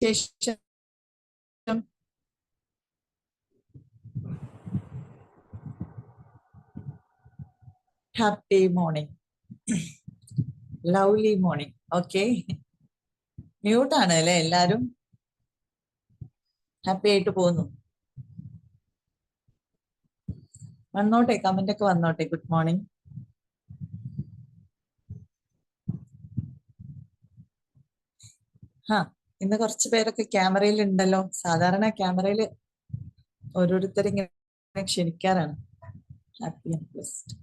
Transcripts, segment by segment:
വിശേഷം? Happy morning, lovely morning. Okay, മ്യൂട്ടാണ് അല്ലേ എല്ലാരും? ഹാപ്പി ആയിട്ട് പോകുന്നു. വന്നോട്ടെ, കമന്റ് ഒക്കെ വന്നോട്ടെ. Good morning. ഇന്ന് കുറച്ച് പേരൊക്കെ ക്യാമറയിൽ ഉണ്ടല്ലോ. സാധാരണ ക്യാമറയിൽ ഓരോരുത്തരിങ്ങനെ ക്ഷണിക്കാറാണ്. Happy and blessed.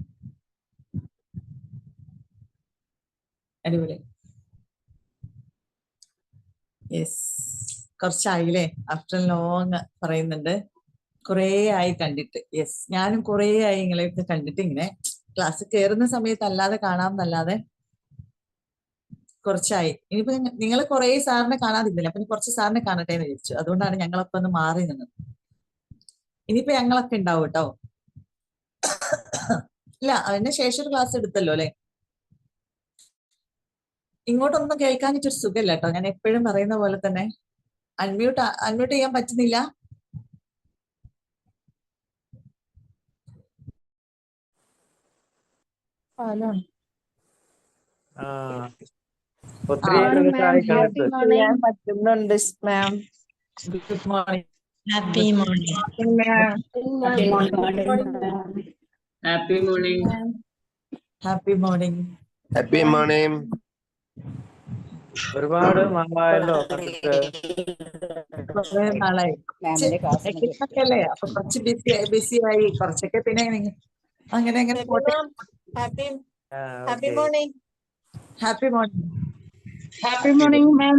അടിപൊളി. യെസ്, കുറച്ചായില്ലേ, ആഫ്റ്റർ ലോങ് പറയുന്നുണ്ട്. കുറേ ആയി കണ്ടിട്ട്. യെസ്, ഞാനും കുറേ ആയി നിങ്ങളെയൊക്കെ കണ്ടിട്ട്. ഇങ്ങനെ ക്ലാസ് കയറുന്ന സമയത്ത് അല്ലാതെ കാണാമെന്നല്ലാതെ കുറച്ചായി. ഇനിയിപ്പോ നിങ്ങൾ കുറേ സാറിനെ കാണാതിരുന്നില്ല, അപ്പൊ കുറച്ച് സാറിനെ കാണട്ടെ എന്ന് വിചാരിച്ചു. അതുകൊണ്ടാണ് ഞങ്ങളൊക്കെ ഒന്ന് മാറി നിന്നത്. ഇനിയിപ്പോ ഞങ്ങളൊക്കെ ഉണ്ടാവും കേട്ടോ. ഇല്ല, അതിന് ശേഷം ഒരു ക്ലാസ് എടുത്തല്ലോ അല്ലെ. ഇങ്ങോട്ടൊന്നും കേൾക്കാനിട്ടൊരു സുഖമില്ല കേട്ടോ. ഞാൻ എപ്പോഴും പറയുന്ന പോലെ തന്നെ അൺമ്യൂട്ട് ചെയ്യാൻ പറ്റുന്നില്ല. പറ്റുന്നുണ്ട് ma'am. Good morning. Happy morning. Happy morning. Happy morning. Happy morning. ഒരുപാട് നാളായല്ലോ കണ്ടിട്ട്. കുറെ നാളായി അല്ലേ, അപ്പൊ കുറച്ച് ബിസി ആയി. കുറച്ചൊക്കെ പിന്നെ അങ്ങനെ അങ്ങനെ പോട്ടെ. Happy morning. Happy morning. Happy morning ma'am.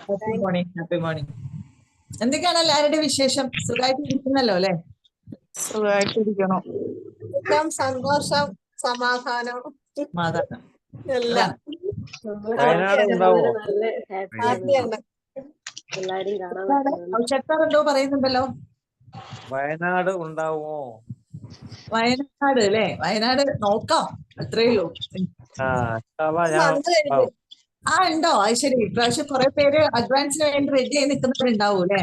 Happy morning. Happy morning. എന്തൊക്കെയാണ് എല്ലാവരുടെയും വിശേഷം? സുഖമായിട്ട് ഇരിക്കുന്നല്ലോ അല്ലെ? സുഖമായിട്ടിരിക്കണം. സന്തോഷം, സമാധാനം, മാതാ എല്ലാം വയനാട് ഉണ്ടാവോ? ഹാപ്പിയാണ്. എന്തോ പറയുന്നുണ്ടല്ലോ. വയനാട് ഉണ്ടാവുമോ? വയനാട് അല്ലേ? വയനാട് നോക്കാം, അത്രേ ഉള്ളൂ. ഉണ്ടോ? അത് ശരി. ഇപ്രാവശ്യം കുറെ പേര് അഡ്വാൻസിന് വേണ്ടി റെഡി ആയി നിൽക്കുന്നവരുണ്ടാവും അല്ലേ?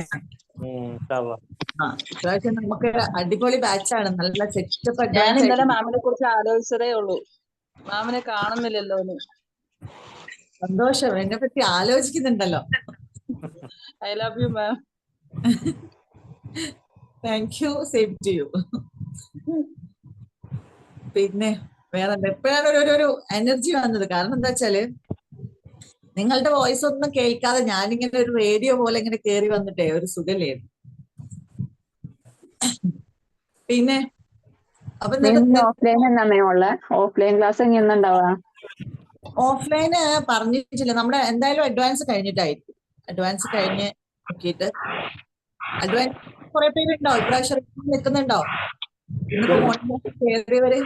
ഇപ്രാവശ്യം നമുക്ക് അടിപൊളി ബാച്ചാണ്. നല്ല സെറ്റപ്പ് ഞാൻ അഡ്വാൻസ്. ഇന്നലെ മാമിനെ കുറിച്ച് ആലോചിച്ചതേ ഉള്ളൂ. മാമിനെ കാണുന്നില്ലല്ലോ. സന്തോഷം, എന്നെ പറ്റി ആലോചിക്കുന്നുണ്ടല്ലോ. I love you ma'am. Thank you. Same to you. പിന്നെ വേറെ എപ്പോഴാണ് ഒരു എനർജി വന്നത്? കാരണം എന്താ വെച്ചാല് നിങ്ങളുടെ വോയിസ് ഒന്നും കേൾക്കാതെ ഞാനിങ്ങനെ ഒരു റേഡിയോ പോലെ ഇങ്ങനെ കേറി വന്നിട്ടേ ഒരു സുഖല്ലായിരുന്നു. പിന്നെ അപ്പൊ ഓഫ്ലൈൻ ക്ലാസ് എങ്ങനെയുണ്ടാവുക? ഓഫ്ലൈന് പറഞ്ഞിട്ടില്ല. നമ്മുടെ എന്തായാലും അഡ്വാൻസ് കഴിഞ്ഞിട്ടായിരിക്കും. അഡ്വാൻസ് കഴിഞ്ഞ് നോക്കിയിട്ട് അഡ്വാൻസ് കുറെ പേരുണ്ടോ ഇപ്രാവശ്യം നിൽക്കുന്നുണ്ടോ? ഇന്നിപ്പോ കയറിയവര്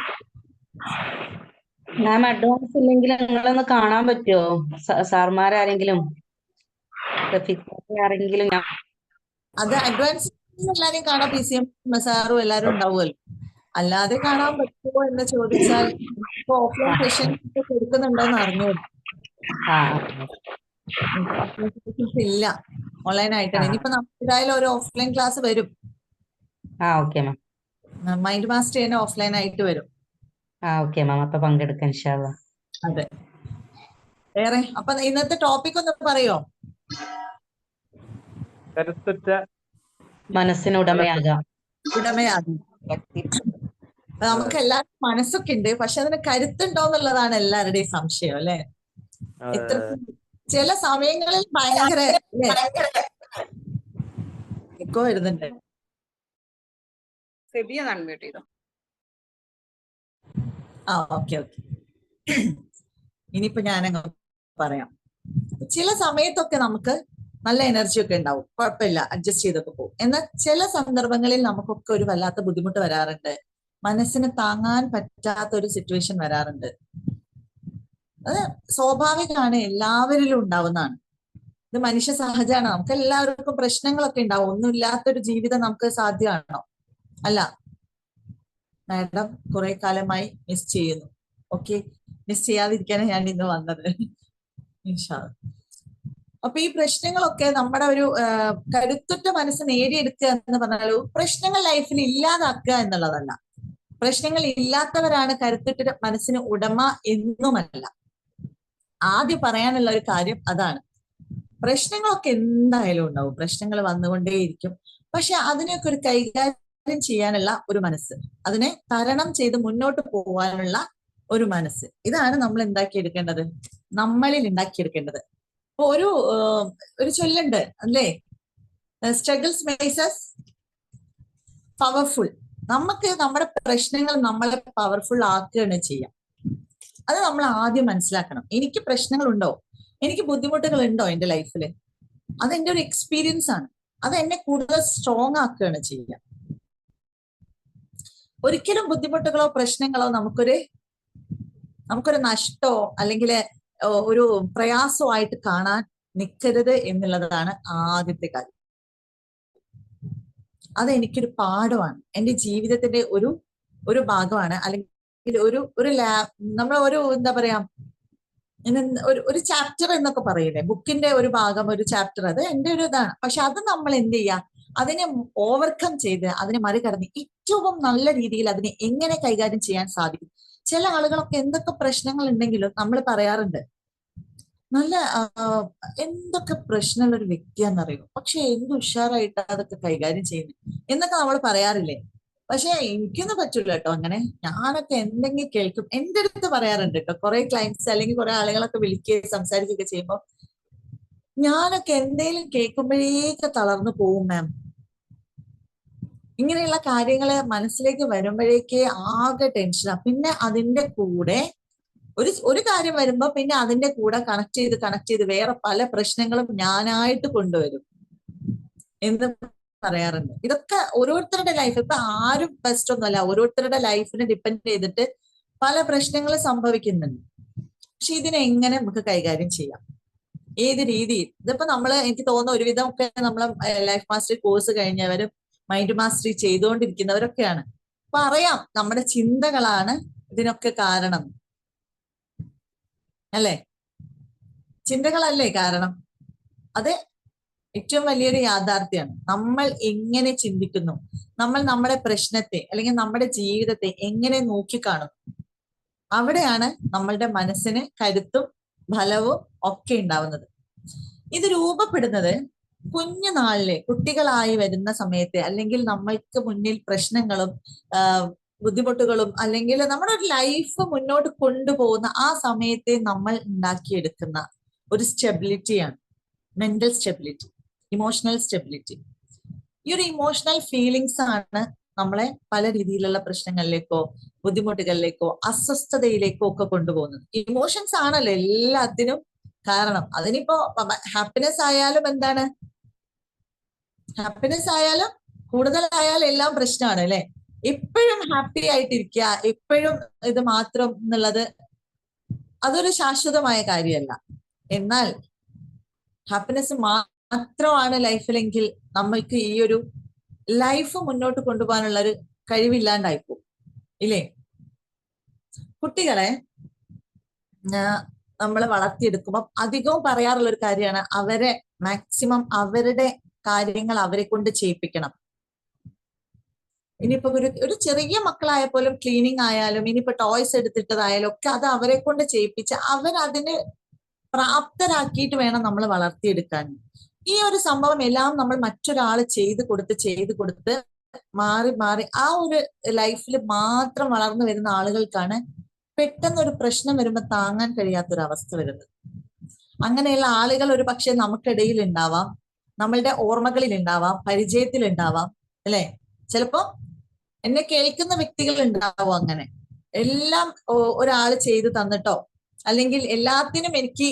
മാം അഡ്വാൻസ് ഇല്ലെങ്കിൽ നിങ്ങളൊന്ന് കാണാൻ പറ്റുമോ? സാർമാരാരെങ്കിലും ആരെങ്കിലും? അത് അഡ്വാൻസ് എല്ലാരെയും കാണാം. PCM സാറും എല്ലാരും ഉണ്ടാവുമല്ലോ. അല്ലാതെ കാണാൻ പറ്റുമോ എന്ന് ചോദിച്ചാൽ ഇപ്പൊ ഓഫ്ലൈൻ സെഷൻ കൊടുക്കുന്നുണ്ടോന്ന് അറിഞ്ഞോളൂ. ഇല്ല, ഓൺലൈൻ ആയിട്ടാണ്. ഇനിയിപ്പോ നമുക്ക് എന്തായാലും ഒരു ഓഫ്ലൈൻ ക്ലാസ് വരും. മൈൻഡ് മാസ്റ്റർ തന്നെ ഓഫ്ലൈൻ ആയിട്ട് വരും. അപ്പൊ പങ്കെടുക്കാം ഇൻഷാ അല്ലാഹ്. അതെ. വേറെ അപ്പൊ ഇന്നത്തെ ടോപ്പിക് ഒന്ന് പറയോ? കരുത്തുറ്റ മനസ്സിനുടമയാകാം. ഉടമയാകും. നമുക്ക് എല്ലാവർക്കും മനസ്സൊക്കെ ഉണ്ട്, പക്ഷെ അതിന് കരുത്തുണ്ടോ എന്നുള്ളതാണ് എല്ലാവരുടെയും സംശയം അല്ലെ? എത്ര ചില സമയങ്ങളിൽ ഭയങ്കര എക്കോ വരുന്നുണ്ട്. ഓക്കെ. ഇനിയിപ്പോ ഞാനങ്ങ് പറയാം. ചില സമയത്തൊക്കെ നമുക്ക് നല്ല എനർജി ഒക്കെ ഉണ്ടാവും, കുഴപ്പമില്ല, അഡ്ജസ്റ്റ് ചെയ്തൊക്കെ പോകും. എന്നാൽ ചില സന്ദർഭങ്ങളിൽ നമുക്കൊക്കെ ഒരു വല്ലാത്ത ബുദ്ധിമുട്ട് വരാറുണ്ട്. മനസ്സിന് താങ്ങാൻ പറ്റാത്ത ഒരു സിറ്റുവേഷൻ വരാറുണ്ട്. അത് സ്വാഭാവികമാണ്, എല്ലാവരിലും ഉണ്ടാവുന്നതാണ്. ഇത് മനുഷ്യ സഹജമാണ്. നമുക്ക് എല്ലാവർക്കും പ്രശ്നങ്ങളൊക്കെ ഉണ്ടാവും. ഒന്നുമില്ലാത്തൊരു ജീവിതം നമുക്ക് സാധ്യമാണോ? അല്ല. മാഡം കുറെ കാലമായി മിസ് ചെയ്യുന്നു. ഓക്കെ, മിസ് ചെയ്യാതിരിക്കാനാണ് ഞാൻ ഇന്ന് വന്നത്. ഇൻഷാ അല്ലാഹ്. അപ്പൊ ഈ പ്രശ്നങ്ങളൊക്കെ നമ്മുടെ ഒരു കരുത്തുറ്റ മനസ്സ് നേടിയെടുക്കുക എന്ന് പറഞ്ഞാൽ പ്രശ്നങ്ങൾ ലൈഫിൽ ഇല്ലാതാക്കുക എന്നുള്ളതല്ല. പ്രശ്നങ്ങൾ ഇല്ലാത്തവരാണ് കരുത്തുറ്റ മനസ്സിന് ഉടമ എന്നുമല്ല. ആദ്യം പറയാനുള്ള ഒരു കാര്യം അതാണ്. പ്രശ്നങ്ങളൊക്കെ എന്തായാലും ഉണ്ടാവും, പ്രശ്നങ്ങൾ വന്നുകൊണ്ടേയിരിക്കും. പക്ഷെ അതിനൊക്കെ ഒരു കൈകാര്യം ചെയ്യാനുള്ള ഒരു മനസ്സ്, അതിനെ തരണം ചെയ്ത് മുന്നോട്ട് പോകാനുള്ള ഒരു മനസ്സ്, ഇതാണ് നമ്മൾ ഉണ്ടാക്കിയെടുക്കേണ്ടത്, നമ്മളിൽ ഉണ്ടാക്കിയെടുക്കേണ്ടത്. ഇപ്പൊ ഒരു ചൊല്ലുണ്ട് അല്ലേ, സ്ട്രഗിൾസ് മേക്സ് us പവർഫുൾ. നമുക്ക് നമ്മുടെ പ്രശ്നങ്ങൾ നമ്മളെ പവർഫുൾ ആക്കുകയാണ് ചെയ്യാം. അത് നമ്മൾ ആദ്യം മനസ്സിലാക്കണം. എനിക്ക് പ്രശ്നങ്ങളുണ്ടോ, എനിക്ക് ബുദ്ധിമുട്ടുകൾ ഉണ്ടോ എൻ്റെ ലൈഫിൽ, അത് എൻ്റെ ഒരു എക്സ്പീരിയൻസ് ആണ്. അത് എന്നെ കൂടുതൽ സ്ട്രോങ് ആക്കുകയാണ് ചെയ്യുക. ഒരിക്കലും ബുദ്ധിമുട്ടുകളോ പ്രശ്നങ്ങളോ നമുക്കൊരു നഷ്ടോ അല്ലെങ്കിൽ ഒരു പ്രയാസമായിട്ട് കാണാൻ നിൽക്കരുത് എന്നുള്ളതാണ് ആദ്യത്തെ കാര്യം. അത് എനിക്കൊരു പാഠമാണ്, എൻ്റെ ജീവിതത്തിന്റെ ഒരു ഭാഗമാണ്. അല്ലെങ്കിൽ നമ്മൾ എന്താ പറയാ, ഒരു ചാപ്റ്റർ എന്നൊക്കെ പറയില്ലേ, ബുക്കിന്റെ ഒരു ഭാഗം, ഒരു ചാപ്റ്റർ, അത് എൻ്റെ ഒരു ഇതാണ്. പക്ഷെ അത് നമ്മൾ എന്ത് ചെയ്യുക, അതിനെ ഓവർകം ചെയ്ത് അതിനെ മറികടന്ന് ഏറ്റവും നല്ല രീതിയിൽ അതിനെ എങ്ങനെ കൈകാര്യം ചെയ്യാൻ സാധിക്കും. ചില ആളുകളൊക്കെ എന്തൊക്കെ പ്രശ്നങ്ങൾ ഉണ്ടെങ്കിലും നമ്മൾ പറയാറുണ്ട്, നല്ല എന്തൊക്കെ പ്രശ്നമുള്ള ഒരു വ്യക്തിയാണെന്നറിയോ, പക്ഷെ എന്ത് ഉഷാറായിട്ട് അതൊക്കെ കൈകാര്യം ചെയ്യുന്നു എന്നൊക്കെ നമ്മൾ പറയാറില്ലേ. പക്ഷെ എനിക്കൊന്നും പറ്റൂല കേട്ടോ അങ്ങനെ. ഞാനൊക്കെ എന്തെങ്കിലും കേൾക്കും, എൻ്റെ അടുത്ത് പറയാറുണ്ട് കേട്ടോ, കുറെ ക്ലയൻസ് അല്ലെങ്കിൽ കുറെ ആളുകളൊക്കെ വിളിക്കുകയും സംസാരിക്കുകയൊക്കെ ചെയ്യുമ്പോൾ ഞാനൊക്കെ എന്തെങ്കിലും കേൾക്കുമ്പോഴേക്ക് തളർന്നു പോവും മാം. ഇങ്ങനെയുള്ള കാര്യങ്ങള് മനസ്സിലേക്ക് വരുമ്പോഴേക്ക് ആകെ ടെൻഷനാ. പിന്നെ അതിന്റെ കൂടെ ഒരു കാര്യം വരുമ്പോ പിന്നെ അതിന്റെ കൂടെ കണക്ട് ചെയ്ത് വേറെ പല പ്രശ്നങ്ങളും ഞാനായിട്ട് കൊണ്ടുവരും എന്ന് പറയാറുണ്ട്. ഇതൊക്കെ ഓരോരുത്തരുടെ ലൈഫ്, ഇപ്പൊ ആരും ബെസ്റ്റ് ഒന്നുമല്ല, ഓരോരുത്തരുടെ ലൈഫിനെ ഡിപ്പെൻഡ് ചെയ്തിട്ട് പല പ്രശ്നങ്ങൾ സംഭവിക്കുന്നുണ്ട്. പക്ഷെ ഇതിനെ എങ്ങനെ നമുക്ക് കൈകാര്യം ചെയ്യാം, ഏത് രീതിയിൽ? ഇതിപ്പോ എനിക്ക് തോന്നുന്ന ഒരുവിധം ഒക്കെ നമ്മളെ ലൈഫ് മാസ്റ്ററി കോഴ്സ് കഴിഞ്ഞവരും മൈൻഡ് മാസ്റ്ററി ചെയ്തുകൊണ്ടിരിക്കുന്നവരൊക്കെയാണ്. അപ്പൊ അറിയാം നമ്മുടെ ചിന്തകളാണ് ഇതിനൊക്കെ കാരണം, അല്ലേ? ചിന്തകളല്ലേ കാരണം? അത് ഏറ്റവും വലിയൊരു യാഥാർത്ഥ്യമാണ്. നമ്മൾ എങ്ങനെ ചിന്തിക്കുന്നു, നമ്മൾ നമ്മുടെ പ്രശ്നത്തെ അല്ലെങ്കിൽ നമ്മുടെ ജീവിതത്തെ എങ്ങനെ നോക്കിക്കാണുന്നു, അവിടെയാണ് നമ്മളുടെ മനസ്സിന് കരുത്തും ഫലവും ഒക്കെ ഉണ്ടാവുന്നത്. ഇത് രൂപപ്പെടുന്നത് കുഞ്ഞുനാളിലെ കുട്ടികളായി വരുന്ന സമയത്ത്, അല്ലെങ്കിൽ നമ്മൾക്ക് മുന്നിൽ പ്രശ്നങ്ങളും ബുദ്ധിമുട്ടുകളും അല്ലെങ്കിൽ നമ്മുടെ ഒരു ലൈഫ് മുന്നോട്ട് കൊണ്ടുപോകുന്ന ആ സമയത്തെ നമ്മൾ ഉണ്ടാക്കിയെടുക്കുന്ന ഒരു സ്റ്റെബിലിറ്റിയാണ് മെന്റൽ സ്റ്റെബിലിറ്റി, ഇമോഷണൽ സ്റ്റെബിലിറ്റി. ഈ ഒരു ഇമോഷണൽ ഫീലിങ്സ് ആണ് നമ്മളെ പല രീതിയിലുള്ള പ്രശ്നങ്ങളിലേക്കോ ബുദ്ധിമുട്ടുകളിലേക്കോ അസ്വസ്ഥതയിലേക്കോ ഒക്കെ കൊണ്ടുപോകുന്നത്. ഇമോഷൻസ് ആണല്ലോ എല്ലാത്തിനും കാരണം. അതിനിപ്പോ ഹാപ്പിനെസ് ആയാലും എന്താണ്, ഹാപ്പിനെസ് ആയാലും കൂടുതലായാലും എല്ലാം പ്രശ്നമാണ് അല്ലെ. എപ്പോഴും ഹാപ്പി ആയിട്ടിരിക്കുക, എപ്പോഴും ഇത് മാത്രം എന്നുള്ളത് അതൊരു ശാശ്വതമായ കാര്യമല്ല. എന്നാൽ ഹാപ്പിനെസ് മാത്രമാണ് ലൈഫിലെങ്കിൽ നമ്മൾക്ക് ഈ ഒരു ലൈഫ് മുന്നോട്ട് കൊണ്ടുപോകാനുള്ള ഒരു കഴിവില്ലാണ്ടായിപ്പോ ഇല്ലേ? കുട്ടികളെ നമ്മൾ വളർത്തിയെടുക്കുമ്പോൾ അധികവും പറയാറുള്ള ഒരു കാര്യമാണ്, അവരെ മാക്സിമം അവരുടെ കാര്യങ്ങൾ അവരെ കൊണ്ട് ചെയ്യിപ്പിക്കണം. ഇനിയിപ്പോ ഒരു ചെറിയ മക്കളായ പോലും ക്ലീനിങ് ആയാലും ഇനിയിപ്പോ ടോയ്സ് എടുത്തിട്ടതായാലും ഒക്കെ അത് അവരെ കൊണ്ട് ചെയ്യിപ്പിച്ച് അവരതിന് പ്രാപ്തരാക്കിയിട്ട് വേണം നമ്മൾ വളർത്തിയെടുക്കാൻ. ഈ ഒരു സംഭവം എല്ലാം നമ്മൾ മറ്റൊരാൾ ചെയ്ത് കൊടുത്ത് മാറി ആ ഒരു ലൈഫിൽ മാത്രം വളർന്നു വരുന്ന ആളുകൾക്കാണ് പെട്ടെന്ന് ഒരു പ്രശ്നം വരുമ്പോൾ താങ്ങാൻ കഴിയാത്തൊരവസ്ഥ വരുന്നത്. അങ്ങനെയുള്ള ആളുകൾ ഒരു പക്ഷെ നമുക്കിടയിൽ ഉണ്ടാവാം, നമ്മളുടെ ഓർമ്മകളിൽ ഉണ്ടാവാം, പരിചയത്തിൽ ഉണ്ടാവാം, അല്ലെ? ചിലപ്പോ എന്നെ കേൾക്കുന്ന വ്യക്തികൾ ഉണ്ടാവും. അങ്ങനെ എല്ലാം ഒരാൾ ചെയ്തു തന്നിട്ടോ അല്ലെങ്കിൽ എല്ലാത്തിനും എനിക്ക്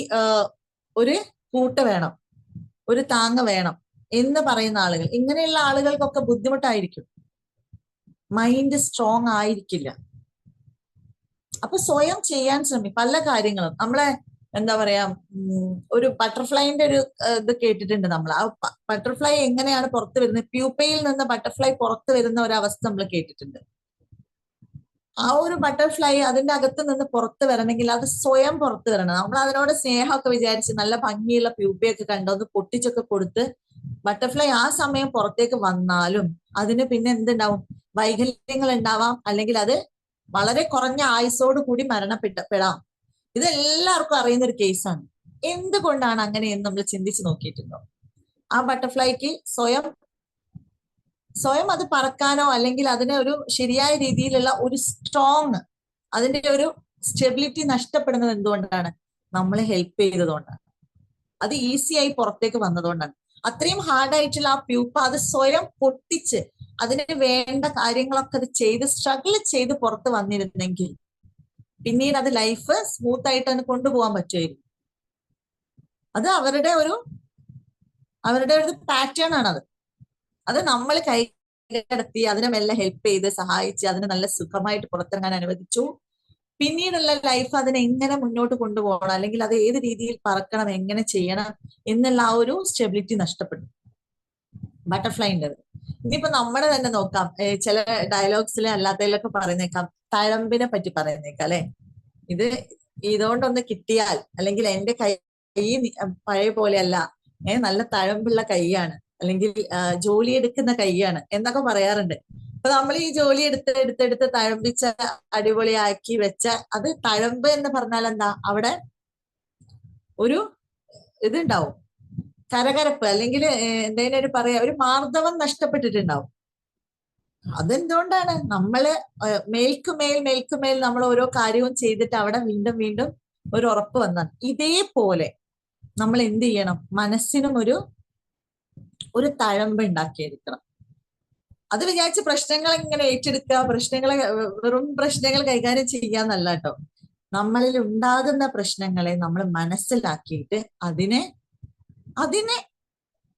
ഒരു കൂട്ട് വേണം, ഒരു താങ്ങ് വേണം എന്ന് പറയുന്ന ആളുകൾ, ഇങ്ങനെയുള്ള ആളുകൾക്കൊക്കെ ബുദ്ധിമുട്ടായിരിക്കും, മൈൻഡ് സ്ട്രോങ് ആയിരിക്കില്ല. അപ്പൊ സ്വയം ചെയ്യാൻ പല കാര്യങ്ങളും നമ്മളെ എന്താ പറയാ, ഒരു ബട്ടർഫ്ലൈന്റെ ഒരു ഇത് കേട്ടിട്ടുണ്ട് നമ്മൾ. ആ ബട്ടർഫ്ലൈ എങ്ങനെയാണ് പുറത്ത് വരുന്നത്, പ്യൂപ്പയിൽ നിന്ന് ബട്ടർഫ്ലൈ പുറത്ത് വരുന്ന ഒരവസ്ഥ നമ്മൾ കേട്ടിട്ടുണ്ട്. ആ ഒരു ബട്ടർഫ്ലൈ അതിന്റെ അകത്ത് നിന്ന് പുറത്ത് വരണമെങ്കിൽ അത് സ്വയം പുറത്ത് വരണം. നമ്മൾ അതിനോട് സ്നേഹമൊക്കെ വിചാരിച്ച് നല്ല ഭംഗിയുള്ള പ്യൂപ്പയൊക്കെ കണ്ടൊന്ന് പൊട്ടിച്ചൊക്കെ കൊടുത്ത് ബട്ടർഫ്ലൈ ആ സമയം പുറത്തേക്ക് വന്നാലും അതിന് പിന്നെ എന്തുണ്ടാവും? വൈകല്യങ്ങൾ ഉണ്ടാവാം, അല്ലെങ്കിൽ അത് വളരെ കുറഞ്ഞ ആയുസോട് കൂടി മരണപ്പെടാം. ഇത് എല്ലാവർക്കും അറിയുന്ന ഒരു കേസാണ്. എന്തുകൊണ്ടാണ് അങ്ങനെയെന്ന് നമ്മൾ ചിന്തിച്ചു നോക്കിയിട്ടുണ്ടോ? ആ ബട്ടർഫ്ലൈക്ക് സ്വയം അത് പറക്കാനോ അല്ലെങ്കിൽ അതിനെ ഒരു ശരിയായ രീതിയിലുള്ള ഒരു സ്ട്രോങ്, അതിന്റെ ഒരു സ്റ്റെബിലിറ്റി നഷ്ടപ്പെടുന്നത് എന്തുകൊണ്ടാണ്? നമ്മളെ ഹെൽപ്പ് ചെയ്തതുകൊണ്ടാണ്. അത് ഈസിയായി പുറത്തേക്ക് വന്നതുകൊണ്ടാണ്. അത്രയും ഹാർഡായിട്ടുള്ള ആ പ്യൂപ്പ അത് സ്വയം പൊട്ടിച്ച് അതിന് വേണ്ട കാര്യങ്ങളൊക്കെ അത് ചെയ്ത് സ്ട്രഗിൾ ചെയ്ത് പുറത്ത് വന്നിരുന്നെങ്കിൽ പിന്നീട് അത് ലൈഫ് സ്മൂത്ത് ആയിട്ട് അതിന് കൊണ്ടുപോകാൻ പറ്റുമായിരുന്നു. അത് അവരുടെ ഒരു പാറ്റേൺ ആണ്. അത് നമ്മൾ കൈകടത്തി അതിനെ മെല്ലെ ഹെൽപ്പ് ചെയ്ത് സഹായിച്ച് അതിനെ നല്ല സുഖമായിട്ട് പുറത്തിറങ്ങാൻ അനുവദിച്ചു. പിന്നീടുള്ള ലൈഫ് അതിനെ എങ്ങനെ മുന്നോട്ട് കൊണ്ടുപോകണം, അല്ലെങ്കിൽ അത് ഏത് രീതിയിൽ പറക്കണം, എങ്ങനെ ചെയ്യണം എന്നുള്ള ആ ഒരു സ്റ്റെബിലിറ്റി നഷ്ടപ്പെട്ടു ബട്ടർഫ്ലൈൻ്റെ. ഇനിയിപ്പോ നമ്മുടെ തന്നെ നോക്കാം, ചില ഡയലോഗ്സിലെ അല്ലാത്തതിലൊക്കെ പറയുന്നേക്കാം, തഴമ്പിനെ പറ്റി പറയുന്നേക്കാം അല്ലെ. ഇതുകൊണ്ടൊന്ന് കിട്ടിയാൽ, അല്ലെങ്കിൽ എന്റെ കൈ പഴയ പോലെയല്ല, നല്ല തഴമ്പുള്ള കൈയാണ്, അല്ലെങ്കിൽ ജോലി എടുക്കുന്ന കൈയാണ് എന്നൊക്കെ പറയാറുണ്ട്. അപ്പൊ നമ്മൾ ഈ ജോലി എടുത്ത് തഴമ്പിച്ച അടിപൊളിയാക്കി വെച്ച അത് തഴമ്പ് എന്ന് പറഞ്ഞാൽ എന്താ? അവിടെ ഒരു ഇതുണ്ടാവും, കരകരപ്പ്, അല്ലെങ്കിൽ എന്തെങ്കിലും ഒരു മാർദ്ദവം നഷ്ടപ്പെട്ടിട്ടുണ്ടാവും. അതെന്തുകൊണ്ടാണ്? നമ്മള് മേൽക്കുമേൽ നമ്മൾ ഓരോ കാര്യവും ചെയ്തിട്ട് അവിടെ വീണ്ടും വീണ്ടും ഒരു ഉറപ്പ് വന്നാൽ, ഇതേപോലെ നമ്മൾ എന്ത് ചെയ്യണം? മനസ്സിനും ഒരു തഴമ്പ് ഉണ്ടാക്കിയെടുക്കണം. അത് വിചാരിച്ച് പ്രശ്നങ്ങൾ ഇങ്ങനെ ഏറ്റെടുക്കുക, വെറും പ്രശ്നങ്ങൾ കൈകാര്യം ചെയ്യാന്നല്ല കേട്ടോ. നമ്മളിൽ ഉണ്ടാകുന്ന പ്രശ്നങ്ങളെ നമ്മൾ മനസ്സിലാക്കിയിട്ട് അതിനെ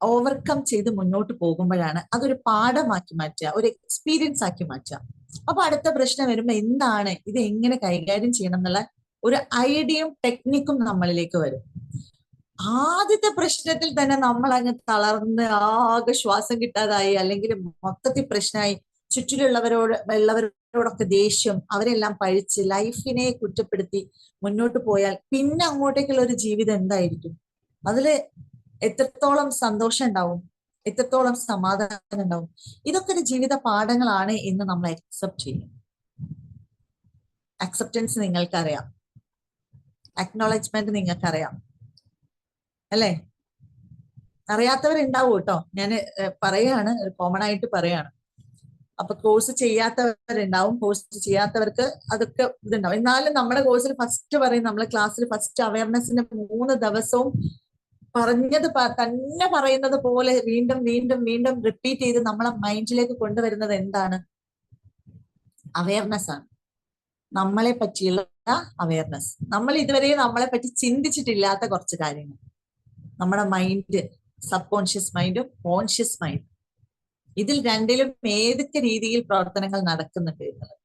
ഓവർകം ചെയ്ത് മുന്നോട്ട് പോകുമ്പോഴാണ് അതൊരു പാഠമാക്കി മാറ്റുക, ഒരു എക്സ്പീരിയൻസ് ആക്കി മാറ്റുക. അപ്പൊ അടുത്ത പ്രശ്നം വരുമ്പോ എന്താണ് ഇത്, എങ്ങനെ കൈകാര്യം ചെയ്യണം എന്നുള്ള ഒരു ഐഡിയയും ടെക്നിക്കും നമ്മളിലേക്ക് വരും. ആദ്യത്തെ പ്രശ്നത്തിൽ തന്നെ നമ്മൾ അങ്ങ് തളർന്ന് ആകെ ശ്വാസം കിട്ടാതായി, അല്ലെങ്കിൽ മൊത്തത്തിൽ പ്രശ്നമായി, ചുറ്റിലുള്ളവരോടൊക്കെ ദേഷ്യം, അവരെല്ലാം പഴിച്ച് ലൈഫിനെ കുറ്റപ്പെടുത്തി മുന്നോട്ട് പോയാൽ പിന്നെ അങ്ങോട്ടേക്കുള്ള ഒരു ജീവിതം എന്തായിരിക്കും? അതില് എത്രത്തോളം സന്തോഷം ഉണ്ടാവും, എത്രത്തോളം സമാധാനം ഉണ്ടാവും? ഇതൊക്കെ ഒരു ജീവിത പാഠങ്ങളാണ് എന്ന് നമ്മൾ അക്സെപ്റ്റ് ചെയ്യും. അക്സെപ്റ്റൻസ് നിങ്ങൾക്കറിയാം, അക്നോളജ്മെന്റ് നിങ്ങൾക്കറിയാം അല്ലെ? അറിയാത്തവരുണ്ടാവും കേട്ടോ, ഞാൻ പറയാണ്, കോമൺ ആയിട്ട് പറയാണ്. അപ്പൊ കോഴ്സ് ചെയ്യാത്തവരുണ്ടാവും, കോഴ്സ് ചെയ്യാത്തവർക്ക് അതൊക്കെ ഇതുണ്ടാവും. എന്നാലും നമ്മുടെ കോഴ്സിൽ ഫസ്റ്റ് പറയും, നമ്മളെ ക്ലാസ്സിൽ ഫസ്റ്റ് അവയർനെസ്സിന്റെ 3 ദിവസവും പറഞ്ഞത് തന്നെ പറയുന്നത് പോലെ വീണ്ടും വീണ്ടും വീണ്ടും റിപ്പീറ്റ് ചെയ്ത് നമ്മളെ മൈൻഡിലേക്ക് കൊണ്ടുവരുന്നത് എന്താണ്? അവയർനെസ് ആണ്. നമ്മളെ പറ്റിയുള്ള അവയർനെസ്. നമ്മൾ ഇതുവരെ നമ്മളെ പറ്റി ചിന്തിച്ചിട്ടില്ലാത്ത കുറച്ച് കാര്യങ്ങൾ, നമ്മുടെ മൈൻഡ്, സബ് കോൺഷ്യസ് മൈൻഡും കോൺഷ്യസ് മൈൻഡും, ഇതിൽ രണ്ടിലും ഏതൊക്കെ രീതിയിൽ പ്രവർത്തനങ്ങൾ നടക്കുന്നുണ്ട് എന്നുള്ളത്.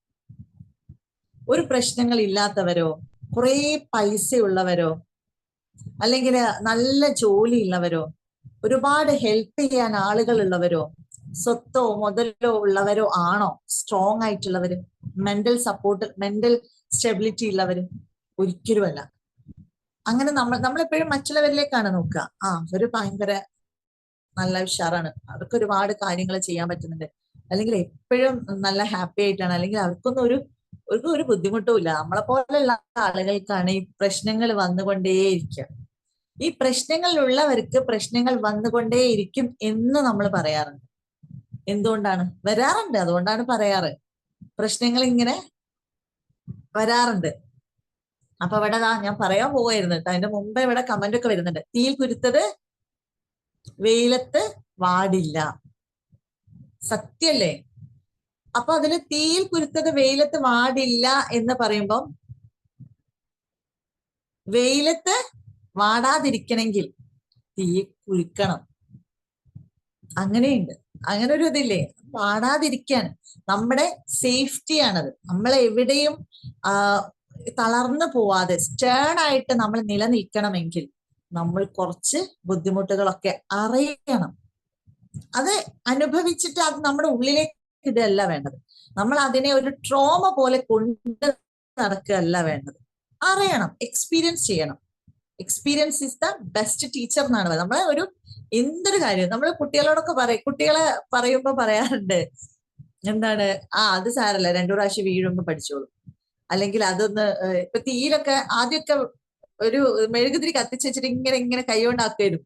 ഒരു പ്രശ്നങ്ങൾ ഇല്ലാത്തവരോ, കുറെ പൈസ ഉള്ളവരോ, അല്ലെങ്കിൽ നല്ല ജോലി ഉള്ളവരോ, ഒരുപാട് ഹെൽപ്പ് ചെയ്യാൻ ആളുകൾ ഉള്ളവരോ, സ്വത്തോ മുതലോ ഉള്ളവരോ ആണോ സ്ട്രോങ് ആയിട്ടുള്ളവര്, മെന്റൽ സപ്പോർട്ട്, മെന്റൽ സ്റ്റെബിലിറ്റി ഉള്ളവര്? ഒരിക്കലുമല്ല. അങ്ങനെ നമ്മളെപ്പോഴും മറ്റുള്ളവരിലേക്കാണ് നോക്കുക. അവര് ഭയങ്കര നല്ല ഉഷാറാണ്, അവർക്ക് ഒരുപാട് കാര്യങ്ങൾ ചെയ്യാൻ പറ്റുന്നുണ്ട്, അല്ലെങ്കിൽ എപ്പോഴും നല്ല ഹാപ്പി ആയിട്ടാണ്, അല്ലെങ്കിൽ അവർക്കൊന്നും ഒരു ബുദ്ധിമുട്ടും ഇല്ല. നമ്മളെ പോലെയുള്ള ആളുകൾക്കാണ് ഈ പ്രശ്നങ്ങൾ വന്നുകൊണ്ടേയിരിക്കുക. ഈ പ്രശ്നങ്ങളിലുള്ളവർക്ക് പ്രശ്നങ്ങൾ വന്നുകൊണ്ടേയിരിക്കും എന്ന് നമ്മൾ പറയാറുണ്ട്. എന്തുകൊണ്ടാണ്? വരാറുണ്ട്, അതുകൊണ്ടാണ് പറയാറ്. പ്രശ്നങ്ങൾ ഇങ്ങനെ വരാറുണ്ട്. അപ്പൊ ഇവിടെ ഞാൻ പറയാൻ പോവായിരുന്നു കേട്ടോ, അതിന്റെ മുമ്പേ ഇവിടെ കമന്റ് ഒക്കെ വരുന്നുണ്ട്. തീയിൽ കുരുത്തത് വെയിലത്ത് വാടില്ല, സത്യല്ലേ? അപ്പൊ അതില് തീയിൽ കുരുത്തത് വെയിലത്ത് വാടില്ല എന്ന് പറയുമ്പം വെയിലത്ത് വാടാതിരിക്കണമെങ്കിൽ തീ കുരുക്കണം. അങ്ങനെയുണ്ട്, അങ്ങനെ ഒരു ഇതില്ലേ, വാടാതിരിക്കാൻ നമ്മുടെ സേഫ്റ്റിയാണത്. നമ്മളെ എവിടെയും തളർന്നു പോവാതെ സ്റ്റേൺ ആയിട്ട് നമ്മൾ നിലനിൽക്കണമെങ്കിൽ നമ്മൾ കുറച്ച് ബുദ്ധിമുട്ടുകളൊക്കെ അറിയണം. അത് അനുഭവിച്ചിട്ട് അത് നമ്മുടെ ഉള്ളിലേക്ക് ഇടല്ല വേണ്ടത്. നമ്മൾ അതിനെ ഒരു ട്രോമ പോലെ കൊണ്ട് നടക്കുകയല്ല വേണ്ടത്. അറിയണം, എക്സ്പീരിയൻസ് ചെയ്യണം. Experience is the best teacher എന്നാണ് പറയുന്നത്. നമ്മളെ ഒരു എന്തൊരു കാര്യം നമ്മൾ കുട്ടികളോടൊക്കെ പറയും. കുട്ടികളെ പറയുമ്പോ പറയാറുണ്ട്, എന്താണ്, അത് സാരല്ല, 2 പ്രാവശ്യം വീഴുമ്പോ പഠിച്ചോളൂ. അല്ലെങ്കിൽ അതൊന്ന് ഇപ്പൊ തീയിലൊക്കെ ആദ്യമൊക്കെ ഒരു മെഴുകുതിരി കത്തിച്ച് വെച്ചിട്ട് ഇങ്ങനെ കൈ കൊണ്ടാക്കുമായിരുന്നു.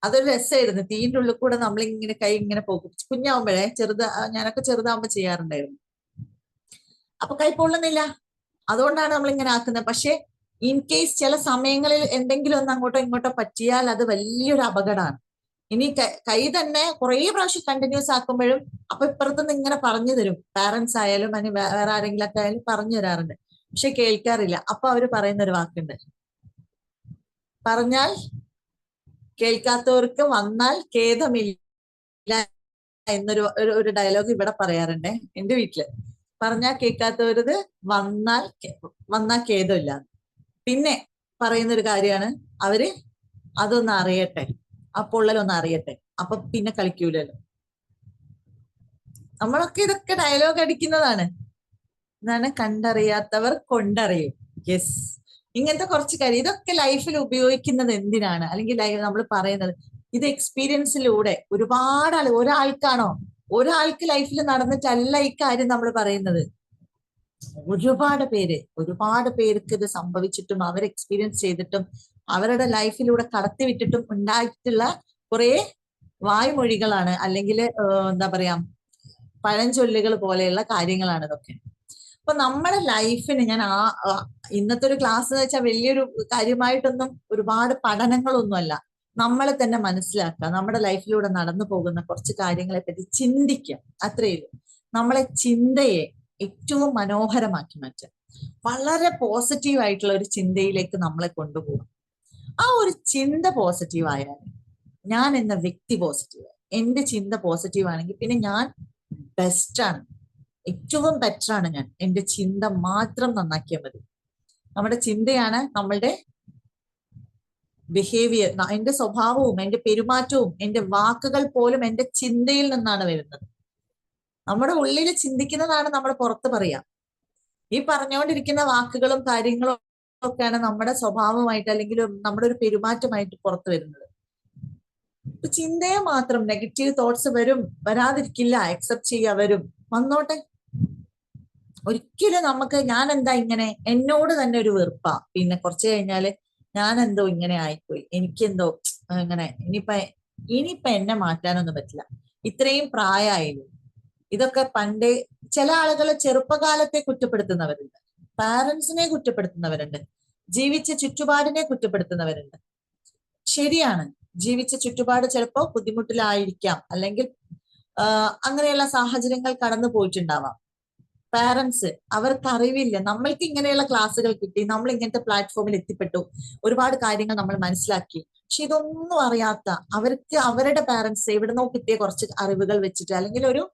അതൊരു രസമായിരുന്നു. തീയിന്റെ ഉള്ളിൽ കൂടെ നമ്മളിങ്ങനെ കൈ ഇങ്ങനെ പോകും. കുഞ്ഞാവുമ്പോഴേ ഞാനൊക്കെ ചെറുതാവുമ്പോ ചെയ്യാറുണ്ടായിരുന്നു. അപ്പൊ കൈ പൊള്ളുന്നില്ല, അതുകൊണ്ടാണ് നമ്മൾ ഇങ്ങനെ ആക്കുന്നത്. പക്ഷെ ഇൻ കേസ് ചില സമയങ്ങളിൽ എന്തെങ്കിലും ഒന്ന് അങ്ങോട്ടോ ഇങ്ങോട്ടോ പറ്റിയാൽ അത് വലിയൊരു അപകടമാണ്. ഇനി കൈ തന്നെ കുറെ പ്രാവശ്യം കണ്ടിന്യൂസ് ആക്കുമ്പോഴും അപ്പൊ ഇപ്പുറത്തുനിന്ന് ഇങ്ങനെ പറഞ്ഞു തരും. പാരന്റ്സ് ആയാലും അല്ലെങ്കിൽ വേറെ ആരെങ്കിലും ഒക്കെ ആയാലും പറഞ്ഞു തരാറുണ്ട്. പക്ഷെ കേൾക്കാറില്ല. അപ്പൊ അവര് പറയുന്ന ഒരു വാക്കുണ്ട്, പറഞ്ഞാൽ കേൾക്കാത്തവർക്ക് വന്നാൽ ഖേദമില്ല എന്നൊരു ഡയലോഗ് ഇവിടെ പറയാറുണ്ട് എന്റെ വീട്ടില്. പറഞ്ഞാൽ കേൾക്കാത്തവരത് വന്നാൽ ഖേദമില്ല. പിന്നെ പറയുന്നൊരു കാര്യമാണ്, അവര് അതൊന്ന് അറിയട്ടെ, ആ പൊള്ളലൊന്ന് അറിയട്ടെ, അപ്പൊ പിന്നെ കളിക്കൂലല്ലോ. നമ്മളൊക്കെ ഇതൊക്കെ ഡയലോഗ് അടിക്കുന്നതാണ്. എന്താണ്, കണ്ടറിയാത്തവർ കൊണ്ടറിയും. യെസ്, ഇങ്ങനത്തെ കുറച്ച് കാര്യം ഇതൊക്കെ ലൈഫിൽ ഉപയോഗിക്കുന്നത് എന്തിനാണ്, അല്ലെങ്കിൽ നമ്മൾ പറയുന്നത് ഇത് എക്സ്പീരിയൻസിലൂടെ ഒരുപാട് ആൾ, ഒരാൾക്ക് ലൈഫിൽ നടന്നിട്ടല്ല ഈ കാര്യം നമ്മൾ പറയുന്നത്. ഒരുപാട് പേർക്ക് ഇത് സംഭവിച്ചിട്ടും അവർ എക്സ്പീരിയൻസ് ചെയ്തിട്ടും അവരുടെ ലൈഫിലൂടെ കടത്തിവിട്ടിട്ടും ഉണ്ടായിട്ടുള്ള കുറെ വായ്മൊഴികളാണ്, അല്ലെങ്കിൽ എന്താ പറയാ, പഴഞ്ചൊല്ലുകൾ പോലെയുള്ള കാര്യങ്ങളാണ് ഇതൊക്കെ. അപ്പൊ നമ്മുടെ ലൈഫിന് ഞാൻ ഇന്നത്തെ ഒരു ക്ലാസ് എന്ന് വെച്ചാൽ വലിയൊരു കാര്യമായിട്ടൊന്നും ഒരുപാട് പഠനങ്ങളൊന്നുമല്ല. നമ്മളെ തന്നെ മനസ്സിലാക്കുക, നമ്മുടെ ലൈഫിലൂടെ നടന്നു പോകുന്ന കുറച്ച് കാര്യങ്ങളെ പറ്റി ചിന്തിക്കുക, അത്രയേ ഉള്ളൂ. നമ്മളെ ചിന്തയെ ഏറ്റവും മനോഹരമാക്കി മാറ്റുക, വളരെ പോസിറ്റീവ് ആയിട്ടുള്ള ഒരു ചിന്തയിലേക്ക് നമ്മളെ കൊണ്ടുപോകും. ആ ഒരു ചിന്ത പോസിറ്റീവ് ആയാൽ, ഞാൻ എന്ന വ്യക്തി പോസിറ്റീവ്, എന്റെ ചിന്ത പോസിറ്റീവ് ആണെങ്കിൽ പിന്നെ ഞാൻ ബെസ്റ്റാണ്, ഏറ്റവും ബെറ്ററാണ് ഞാൻ. എന്റെ ചിന്ത മാത്രം നന്നാക്കിയാൽ മതി. നമ്മുടെ ചിന്തയാണ് നമ്മളുടെ ബിഹേവിയർ, എന്റെ സ്വഭാവവും എന്റെ പെരുമാറ്റവും എന്റെ വാക്കുകൾ പോലും എന്റെ ചിന്തയിൽ നിന്നാണ് വരുന്നത്. നമ്മുടെ ഉള്ളിൽ ചിന്തിക്കുന്നതാണ് നമ്മൾ പുറത്ത് പറയാം. ഈ പറഞ്ഞുകൊണ്ടിരിക്കുന്ന വാക്കുകളും കാര്യങ്ങളും ഒക്കെയാണ് നമ്മുടെ സ്വഭാവമായിട്ട് അല്ലെങ്കിൽ നമ്മുടെ ഒരു പെരുമാറ്റമായിട്ട് പുറത്തു വരുന്നത്. ചിന്തയെ മാത്രം, നെഗറ്റീവ് തോട്ട്സ് വരാതിരിക്കില്ല, അക്സെപ്റ്റ് ചെയ്യുക, വന്നോട്ടെ. ഒരിക്കലും നമുക്ക് ഞാൻ എന്താ ഇങ്ങനെ, എന്നോട് തന്നെ ഒരു വെറുപ്പാ. പിന്നെ കുറച്ച് കഴിഞ്ഞാല് ഞാൻ എന്തോ ഇങ്ങനെ ആയിപ്പോയി, എനിക്കെന്തോ ഇങ്ങനെ, ഇനിയിപ്പൊ എന്നെ മാറ്റാനൊന്നും പറ്റില്ല, ഇത്രയും പ്രായമായില്ലേ. ഇതൊക്കെ പണ്ടേ ചില ആളുകൾ ചെറുപ്പകാലത്തെ കുറ്റപ്പെടുത്തുന്നവരുണ്ട്, പാരന്റ്സിനെ കുറ്റപ്പെടുത്തുന്നവരുണ്ട്, ജീവിച്ച ചുറ്റുപാടിനെ കുറ്റപ്പെടുത്തുന്നവരുണ്ട്. ശരിയാണ്, ജീവിച്ച ചുറ്റുപാട് ചിലപ്പോ ബുദ്ധിമുട്ടിലായിരിക്കാം, അല്ലെങ്കിൽ അങ്ങനെയുള്ള സാഹചര്യങ്ങൾ കടന്നു പോയിട്ടുണ്ടാവാം. പാരന്റ്സ്, അവർക്ക് അറിവില്ല. നമ്മൾക്ക് ഇങ്ങനെയുള്ള ക്ലാസ്സുകൾ കിട്ടി, നമ്മൾ ഇങ്ങനത്തെ പ്ലാറ്റ്ഫോമിൽ എത്തിപ്പെട്ടു, ഒരുപാട് കാര്യങ്ങൾ നമ്മൾ മനസ്സിലാക്കി. പക്ഷെ ഇതൊന്നും അറിയാത്ത അവർക്ക് അവരുടെ പാരന്റ്സ് എവിടുന്നോ കിട്ടിയ കുറച്ച് അറിവുകൾ വെച്ചിട്ട്, അല്ലെങ്കിൽ ഒരു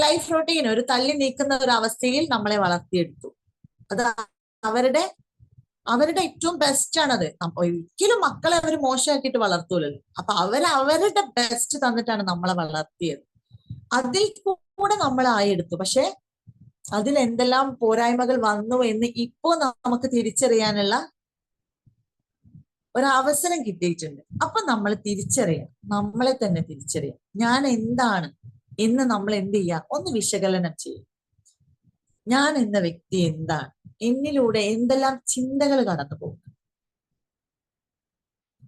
ലൈഫ് റൊട്ടീൻ, ഒരു തള്ളി നീക്കുന്ന ഒരു അവസ്ഥയിൽ നമ്മളെ വളർത്തിയെടുത്തു. അത് അവരുടെ ഏറ്റവും ബെസ്റ്റ് ആണത്. ഒരിക്കലും മക്കളെ അവർ മോശമാക്കിയിട്ട് വളർത്തൂലല്ലോ. അപ്പൊ അവരുടെ ബെസ്റ്റ് തന്നിട്ടാണ് നമ്മളെ വളർത്തിയത്. അതിൽ കൂടെ നമ്മളായെടുത്തു. പക്ഷെ അതിൽ എന്തെല്ലാം പോരായ്മകൾ വന്നു എന്ന് ഇപ്പോ നമുക്ക് തിരിച്ചറിയാനുള്ള ഒരവസരം കിട്ടിയിട്ടുണ്ട്. അപ്പൊ നമ്മൾ തിരിച്ചറിയാം, നമ്മളെ തന്നെ തിരിച്ചറിയാം. ഞാൻ എന്താണ് എന്ന് നമ്മൾ എന്ത് ചെയ്യുക, ഒന്ന് വിശകലനം ചെയ്യും. ഞാൻ എന്ന വ്യക്തി എന്താണ്, എന്നിലൂടെ എന്തെല്ലാം ചിന്തകൾ കടന്നു പോകും,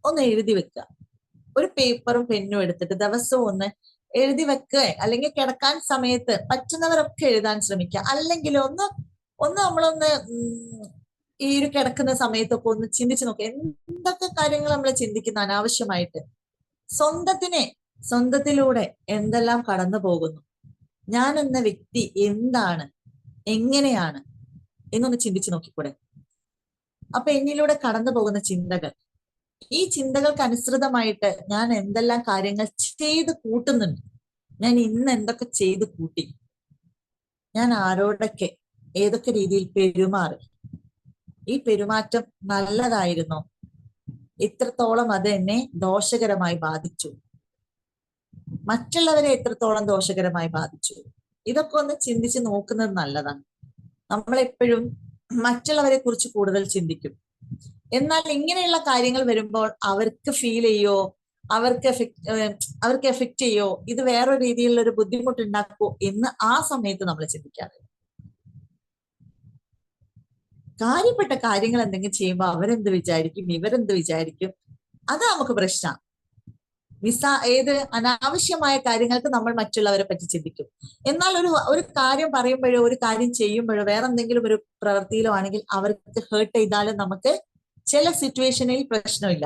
ഒന്ന് എഴുതി വെക്കുക. ഒരു പേപ്പറും പെന്നും എടുത്തിട്ട് ദിവസവും ഒന്ന് എഴുതി വെക്കുക. അല്ലെങ്കിൽ കിടക്കാൻ സമയത്ത് പറ്റുന്നവരൊക്കെ എഴുതാൻ ശ്രമിക്കുക. അല്ലെങ്കിൽ ഒന്ന് നമ്മളൊന്ന് ഈ ഒരു കിടക്കുന്ന സമയത്തൊക്കെ ഒന്ന് ചിന്തിച്ചു നോക്കുക, എന്തൊക്കെ കാര്യങ്ങൾ നമ്മൾ ചിന്തിക്കുന്ന അനാവശ്യമായിട്ട്. സ്വന്തത്തിലൂടെ എന്തെല്ലാം കടന്നു പോകുന്നു, ഞാൻ എന്ന വ്യക്തി എന്താണ്, എങ്ങനെയാണ് എന്നൊന്ന് ചിന്തിച്ചു നോക്കിക്കൂടെ. അപ്പൊ എന്നിലൂടെ കടന്നു പോകുന്ന ചിന്തകൾ, ഈ ചിന്തകൾക്ക് അനുസൃതമായിട്ട് ഞാൻ എന്തെല്ലാം കാര്യങ്ങൾ ചെയ്ത് കൂട്ടുന്നുണ്ട്, ഞാൻ ഇന്ന് എന്തൊക്കെ ചെയ്ത് കൂട്ടി, ഞാൻ ആരോടൊക്കെ ഏതൊക്കെ രീതിയിൽ പെരുമാറി, ഈ പെരുമാറ്റം നല്ലതായിരുന്നോ, എത്രത്തോളം അത് എന്നെ ദോഷകരമായി ബാധിച്ചു. മറ്റുള്ളവരെ എത്രത്തോളം ദോഷകരമായി ബാധിച്ചു, ഇതൊക്കെ ഒന്ന് ചിന്തിച്ച് നോക്കുന്നത് നല്ലതാണ്. നമ്മളെപ്പോഴും മറ്റുള്ളവരെ കുറിച്ച് കൂടുതൽ ചിന്തിക്കും. എന്നാൽ ഇങ്ങനെയുള്ള കാര്യങ്ങൾ വരുമ്പോൾ അവർക്ക് ഫീൽ ചെയ്യോ, അവർക്ക് എഫക്ട് ചെയ്യോ, ഇത് വേറൊരു രീതിയിലുള്ള ഒരു ബുദ്ധിമുട്ട് ഉണ്ടാക്കുമോ എന്ന് ആ സമയത്ത് നമ്മൾ ചിന്തിക്കാറില്ല. കാര്യപ്പെട്ട കാര്യങ്ങൾ എന്തെങ്കിലും ചെയ്യുമ്പോൾ അവരെന്ത് വിചാരിക്കും, ഇവരെന്ത് വിചാരിക്കും, അത് നമുക്ക് പ്രശ്നമാണ്. ഏത് അനാവശ്യമായ കാര്യങ്ങൾക്ക് നമ്മൾ മറ്റുള്ളവരെ പറ്റി ചിന്തിക്കും. എന്നാൽ ഒരു കാര്യം പറയുമ്പോഴോ ഒരു കാര്യം ചെയ്യുമ്പോഴോ വേറെ എന്തെങ്കിലും ഒരു പ്രവൃത്തിയിലോ ആണെങ്കിൽ അവർക്ക് ഹേർട്ട് ചെയ്താലും നമുക്ക് ചില സിറ്റുവേഷനിൽ പ്രശ്നമില്ല,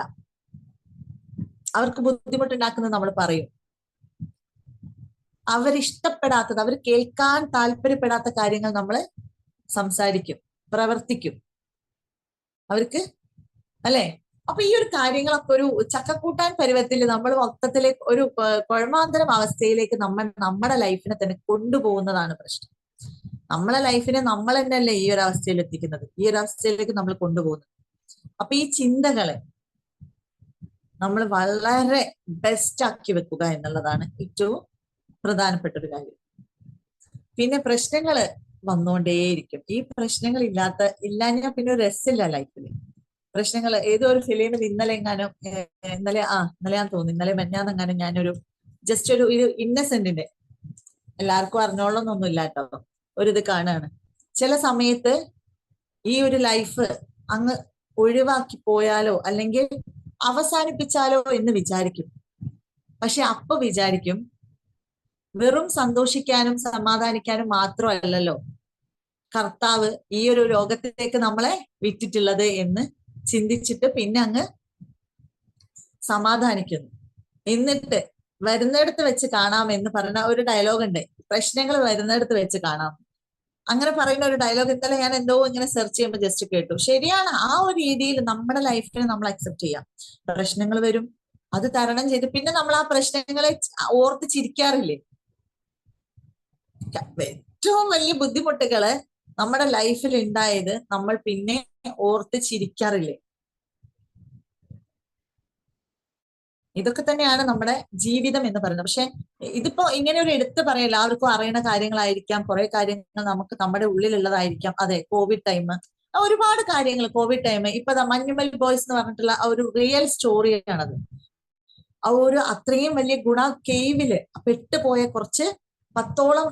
അവർക്ക് ബുദ്ധിമുട്ടുണ്ടാക്കുന്നത് നമ്മൾ പറയും. അവരിഷ്ടപ്പെടാത്തത്, അവർ കേൾക്കാൻ താല്പര്യപ്പെടാത്ത കാര്യങ്ങൾ നമ്മൾ സംസാരിക്കും, പ്രവർത്തിക്കും അവർക്ക്, അല്ലെ? അപ്പൊ ഈ ഒരു കാര്യങ്ങളൊക്കെ ഒരു ചക്കക്കൂട്ടാൻ പരുവത്തിൽ നമ്മൾ മൊത്തത്തിലേക്ക് ഒരു കുഴമാന്തരം അവസ്ഥയിലേക്ക് നമ്മുടെ ലൈഫിനെ തന്നെ കൊണ്ടുപോകുന്നതാണ് പ്രശ്നം. നമ്മളെ ലൈഫിനെ നമ്മൾ തന്നെയല്ലേ ഈ ഒരു അവസ്ഥയിൽ എത്തിക്കുന്നത്, ഈ ഒരു അവസ്ഥയിലേക്ക് നമ്മൾ കൊണ്ടുപോകുന്നത്. അപ്പൊ ഈ ചിന്തകളെ നമ്മൾ വളരെ ബെസ്റ്റ് ആക്കി വെക്കുക എന്നുള്ളതാണ് ഏറ്റവും പ്രധാനപ്പെട്ട ഒരു കാര്യം. പിന്നെ പ്രശ്നങ്ങള് വന്നുകൊണ്ടേയിരിക്കും. ഈ പ്രശ്നങ്ങൾ ഇല്ലാഞ്ഞാൽ പിന്നെ ഒരു രസമില്ല ലൈഫിൽ. പ്രശ്നങ്ങൾ ഏതോ ഒരു ഫിലിമിൽ ഇന്നലെ ഞാൻ തോന്നുന്നു, ഇന്നലെ മെഞ്ഞാന്നെങ്ങാനും ഞാനൊരു ജസ്റ്റ് ഒരു ഇന്നസെന്റിന്റെ, എല്ലാവർക്കും അറിഞ്ഞോളന്നൊന്നും ഇല്ല കേട്ടോ, ഒരിത് കാണുകയാണ്. ചില സമയത്ത് ഈ ഒരു ലൈഫ് അങ്ങ് ഒഴിവാക്കി പോയാലോ അല്ലെങ്കിൽ അവസാനിപ്പിച്ചാലോ എന്ന് വിചാരിക്കും. പക്ഷെ അപ്പൊ വിചാരിക്കും വെറും സന്തോഷിക്കാനും സമാധാനിക്കാനും മാത്രമല്ലല്ലോ കർത്താവ് ഈ ഒരു ലോകത്തിലേക്ക് നമ്മളെ വിറ്റിട്ടുള്ളത് എന്ന് ചിന്തിച്ചിട്ട് പിന്നെ അങ്ങ് സമാധാനിക്കുന്നു. എന്നിട്ട് വരുന്നിടത്ത് വെച്ച് കാണാം എന്ന് പറയുന്ന ഒരു ഡയലോഗ് ഉണ്ട്, പ്രശ്നങ്ങൾ വരുന്നിടത്ത് വെച്ച് കാണാം, അങ്ങനെ പറയുന്ന ഒരു ഡയലോഗ് ഇന്നലെ ഞാൻ എന്തോ ഇങ്ങനെ സെർച്ച് ചെയ്യുമ്പോൾ ജസ്റ്റ് കേട്ടു. ശരിയാണ്, ആ ഒരു രീതിയിൽ നമ്മുടെ ലൈഫിനെ നമ്മൾ അക്സെപ്റ്റ് ചെയ്യാം. പ്രശ്നങ്ങൾ വരും, അത് തരണം ചെയ്ത് പിന്നെ നമ്മൾ ആ പ്രശ്നങ്ങളെ ഓർത്ത് ചിരിക്കാറില്ലേ? ഏറ്റവും വലിയ ബുദ്ധിമുട്ടുകള് നമ്മുടെ ലൈഫിൽ ഉണ്ടായത് നമ്മൾ പിന്നെ ഓർത്ത് ചിരിക്കാറില്ലേ? ഇതൊക്കെ തന്നെയാണ് നമ്മുടെ ജീവിതം എന്ന് പറയുന്നത്. പക്ഷെ ഇതിപ്പോ ഇങ്ങനെ ഒരു എടുത്തു പറയല്ല, എല്ലാവർക്കും അറിയുന്ന കാര്യങ്ങളായിരിക്കാം, കുറെ കാര്യങ്ങൾ നമുക്ക് നമ്മുടെ ഉള്ളിലുള്ളതായിരിക്കാം. അതെ, കോവിഡ് ടൈം, ഒരുപാട് കാര്യങ്ങൾ കോവിഡ് ടൈം. ഇപ്പൊ മഞ്ഞുമൽ ബോയ്സ് എന്ന് പറഞ്ഞിട്ടുള്ള ആ ഒരു റിയൽ സ്റ്റോറിയാണത്. ആ ഒരു അത്രയും വലിയ ഗുണ കേവില് പെട്ടുപോയ കുറച്ച് 10ഓളം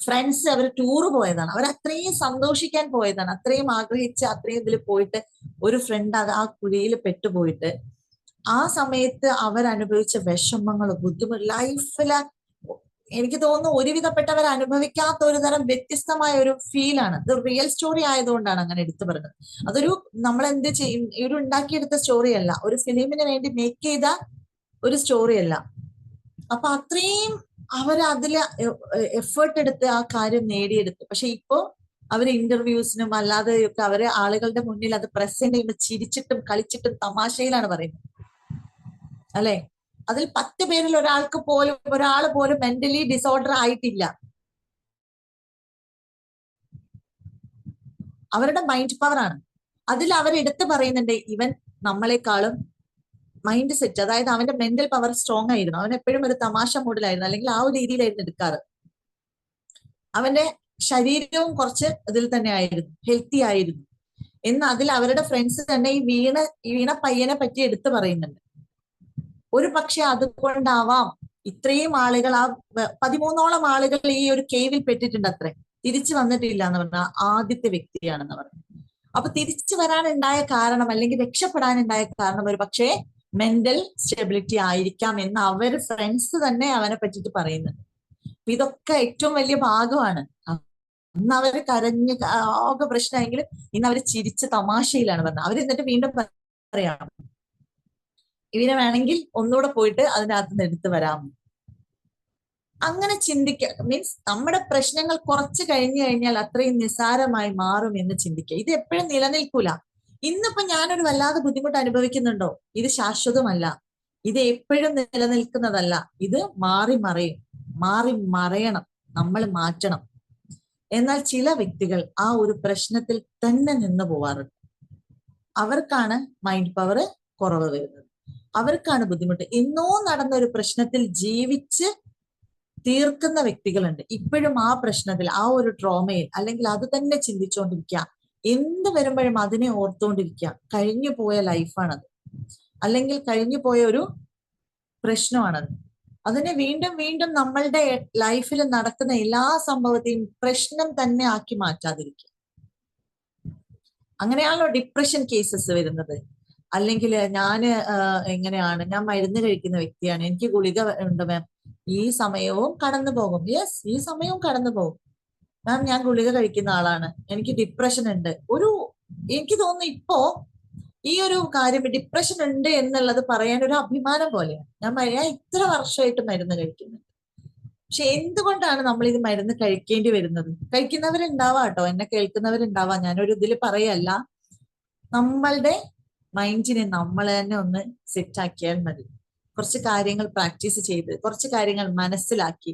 ഫ്രണ്ട്സ് അവർ ടൂറ് പോയതാണ്. അവർ അത്രയും സന്തോഷിക്കാൻ പോയതാണ്, അത്രയും ആഗ്രഹിച്ച് അത്രയും ഇതിൽ പോയിട്ട് ഒരു ഫ്രണ്ട് അത് ആ കുഴിയിൽ പെട്ടുപോയിട്ട് ആ സമയത്ത് അവരനുഭവിച്ച വിഷമങ്ങൾ, ബുദ്ധിമുട്ട് ലൈഫില് എനിക്ക് തോന്നുന്നു ഒരുവിധപ്പെട്ടവർ അനുഭവിക്കാത്ത ഒരു തരം വ്യത്യസ്തമായ ഒരു ഫീലാണ്. ഇത് റിയൽ സ്റ്റോറി ആയതുകൊണ്ടാണ് അങ്ങനെ എടുത്തു പറയുന്നത്. അതൊരു നമ്മൾ എന്ത് ചെയ്യും, ഒരു ഉണ്ടാക്കിയെടുത്ത സ്റ്റോറി അല്ല, ഒരു ഫിലിമിന് വേണ്ടി മേക്ക് ചെയ്ത ഒരു സ്റ്റോറി അല്ല. അപ്പൊ അത്രയും അവർ അതില് എഫേർട്ട് എടുത്ത് ആ കാര്യം നേടിയെടുത്തു. പക്ഷെ ഇപ്പോ അവർ ഇന്റർവ്യൂസിനും അല്ലാതെ ഒക്കെ അവരെ ആളുകളുടെ മുന്നിൽ അത് പ്രസന്റ് ചെയ്യുമ്പോൾ ചിരിച്ചിട്ടും കളിച്ചിട്ടും തമാശയിലാണ് പറയുന്നത്, അല്ലെ? അതിൽ 10 പേരിൽ ഒരാൾ പോലും മെന്റലി ഡിസോർഡർ ആയിട്ടില്ല. അവരുടെ മൈൻഡ് പവർ ആണ്. അതിൽ അവരെടുത്ത് പറയുന്നുണ്ട്, ഇവൻ നമ്മളെക്കാളും മൈൻഡ് സെറ്റ്, അതായത് അവന്റെ മെന്റൽ പവർ സ്ട്രോങ് ആയിരുന്നു, അവൻ എപ്പോഴും ഒരു തമാശ മൂഡിലായിരുന്നു, അല്ലെങ്കിൽ ആ ഒരു രീതിയിലായിരുന്നു എടുക്കാറ്. അവന്റെ ശരീരവും കുറച്ച് ഇതിൽ തന്നെ ആയിരുന്നു, ഹെൽത്തി ആയിരുന്നു എന്ന് അതിൽ അവരുടെ ഫ്രണ്ട്സ് തന്നെ ഈ വീണ പയ്യനെ പറ്റി എടുത്തു പറയുന്നുണ്ട്. ഒരു പക്ഷെ അതുകൊണ്ടാവാം ഇത്രയും ആളുകൾ, ആ 13ഓളം ആളുകൾ ഈ ഒരു കേവിൽ പെട്ടിട്ടുണ്ട്, അത്രേ തിരിച്ചു വന്നിട്ടില്ല എന്ന് പറഞ്ഞ ആദ്യത്തെ വ്യക്തിയാണെന്ന് പറഞ്ഞു. അപ്പൊ തിരിച്ചു വരാനുണ്ടായ കാരണം അല്ലെങ്കിൽ രക്ഷപ്പെടാനുണ്ടായ കാരണം ഒരു പക്ഷേ മെന്റൽ സ്റ്റെബിലിറ്റി ആയിരിക്കാം എന്ന് അവർ ഫ്രണ്ട്സ് തന്നെ അവനെ പറ്റിയിട്ട് പറയുന്നുണ്ട്. ഇതൊക്കെ ഏറ്റവും വലിയ ഭാഗമാണ്. അന്ന് അവര് കരഞ്ഞ് ആകെ പ്രശ്നമെങ്കിലും ഇന്ന് അവര് ചിരിച്ച് തമാശയിലാണ് പറഞ്ഞത്. അവരെന്നിട്ട് വീണ്ടും പറയാം, ഇവനെ വേണമെങ്കിൽ ഒന്നുകൂടെ പോയിട്ട് അതിനകത്ത് നിന്ന് എടുത്തു വരാം. അങ്ങനെ ചിന്തിക്കുക മീൻസ് നമ്മുടെ പ്രശ്നങ്ങൾ കുറച്ച് കഴിഞ്ഞു കഴിഞ്ഞാൽ അത്രയും നിസ്സാരമായി മാറും എന്ന് ചിന്തിക്കുക. ഇത് എപ്പോഴും നിലനിൽക്കൂല. ഇന്നിപ്പോ ഞാനൊരു വല്ലാതെ ബുദ്ധിമുട്ട് അനുഭവിക്കുന്നുണ്ടോ, ഇത് ശാശ്വതമല്ല, ഇത് എപ്പോഴും നിലനിൽക്കുന്നതല്ല, ഇത് മാറി മറയണം, നമ്മൾ മാറ്റണം. എന്നാൽ ചില വ്യക്തികൾ ആ ഒരു പ്രശ്നത്തിൽ തന്നെ നിന്ന് പോവാറുണ്ട്. അവർക്കാണ് മൈൻഡ് പവർ കുറവ് വരുന്നത്. അവർക്കാണ് ബുദ്ധിമുട്ട്. എന്നോ നടന്ന ഒരു പ്രശ്നത്തിൽ ജീവിച്ച് തീർക്കുന്ന വ്യക്തികളുണ്ട്. ഇപ്പോഴും ആ പ്രശ്നത്തിൽ, ആ ഒരു ട്രോമയിൽ, അല്ലെങ്കിൽ അത് തന്നെ ചിന്തിച്ചുകൊണ്ടിരിക്കുക, എന്ത് വരുമ്പോഴും അതിനെ ഓർത്തുകൊണ്ടിരിക്കുക. കഴിഞ്ഞു പോയ ലൈഫാണത്, അല്ലെങ്കിൽ കഴിഞ്ഞു പോയ ഒരു പ്രശ്നമാണത്. അതിനെ വീണ്ടും വീണ്ടും നമ്മളുടെ ലൈഫിൽ നടക്കുന്ന എല്ലാ സംഭവത്തെയും പ്രശ്നം തന്നെ ആക്കി മാറ്റാതിരിക്കുക. അങ്ങനെയാണല്ലോ ഡിപ്രഷൻ കേസസ് വരുന്നത്. അല്ലെങ്കിൽ എങ്ങനെയാണ്, ഞാൻ മരുന്ന് കഴിക്കുന്ന വ്യക്തിയാണ്, എനിക്ക് ഗുളിക ഉണ്ട് മാം, ഈ സമയവും കടന്നു പോകും. യെസ്, ഈ സമയവും കടന്നു പോകും മാം, ഞാൻ ഗുളിക കഴിക്കുന്ന ആളാണ്, എനിക്ക് ഡിപ്രഷൻ ഉണ്ട്. എനിക്ക് തോന്നുന്നു ഇപ്പോ ഈ ഒരു കാര്യം ഡിപ്രഷൻ ഉണ്ട് എന്നുള്ളത് പറയാൻ ഒരു അഭിമാനം പോലെയാണ്. ഞാൻ ഇത്ര വർഷമായിട്ട് മരുന്ന് കഴിക്കുന്നത്. പക്ഷെ എന്തുകൊണ്ടാണ് നമ്മൾ ഇത് മരുന്ന് കഴിക്കേണ്ടി വരുന്നത്? കഴിക്കുന്നവരുണ്ടാവാം കേട്ടോ, എന്നെ കേൾക്കുന്നവരുണ്ടാവാം, ഞാനൊരു ഇതിൽ പറയല്ല. നമ്മളുടെ മൈൻഡിനെ നമ്മൾ തന്നെ ഒന്ന് സെറ്റ് ആക്കിയാൽ മതി. കുറച്ച് കാര്യങ്ങൾ പ്രാക്ടീസ് ചെയ്ത്, കുറച്ച് കാര്യങ്ങൾ മനസ്സിലാക്കി,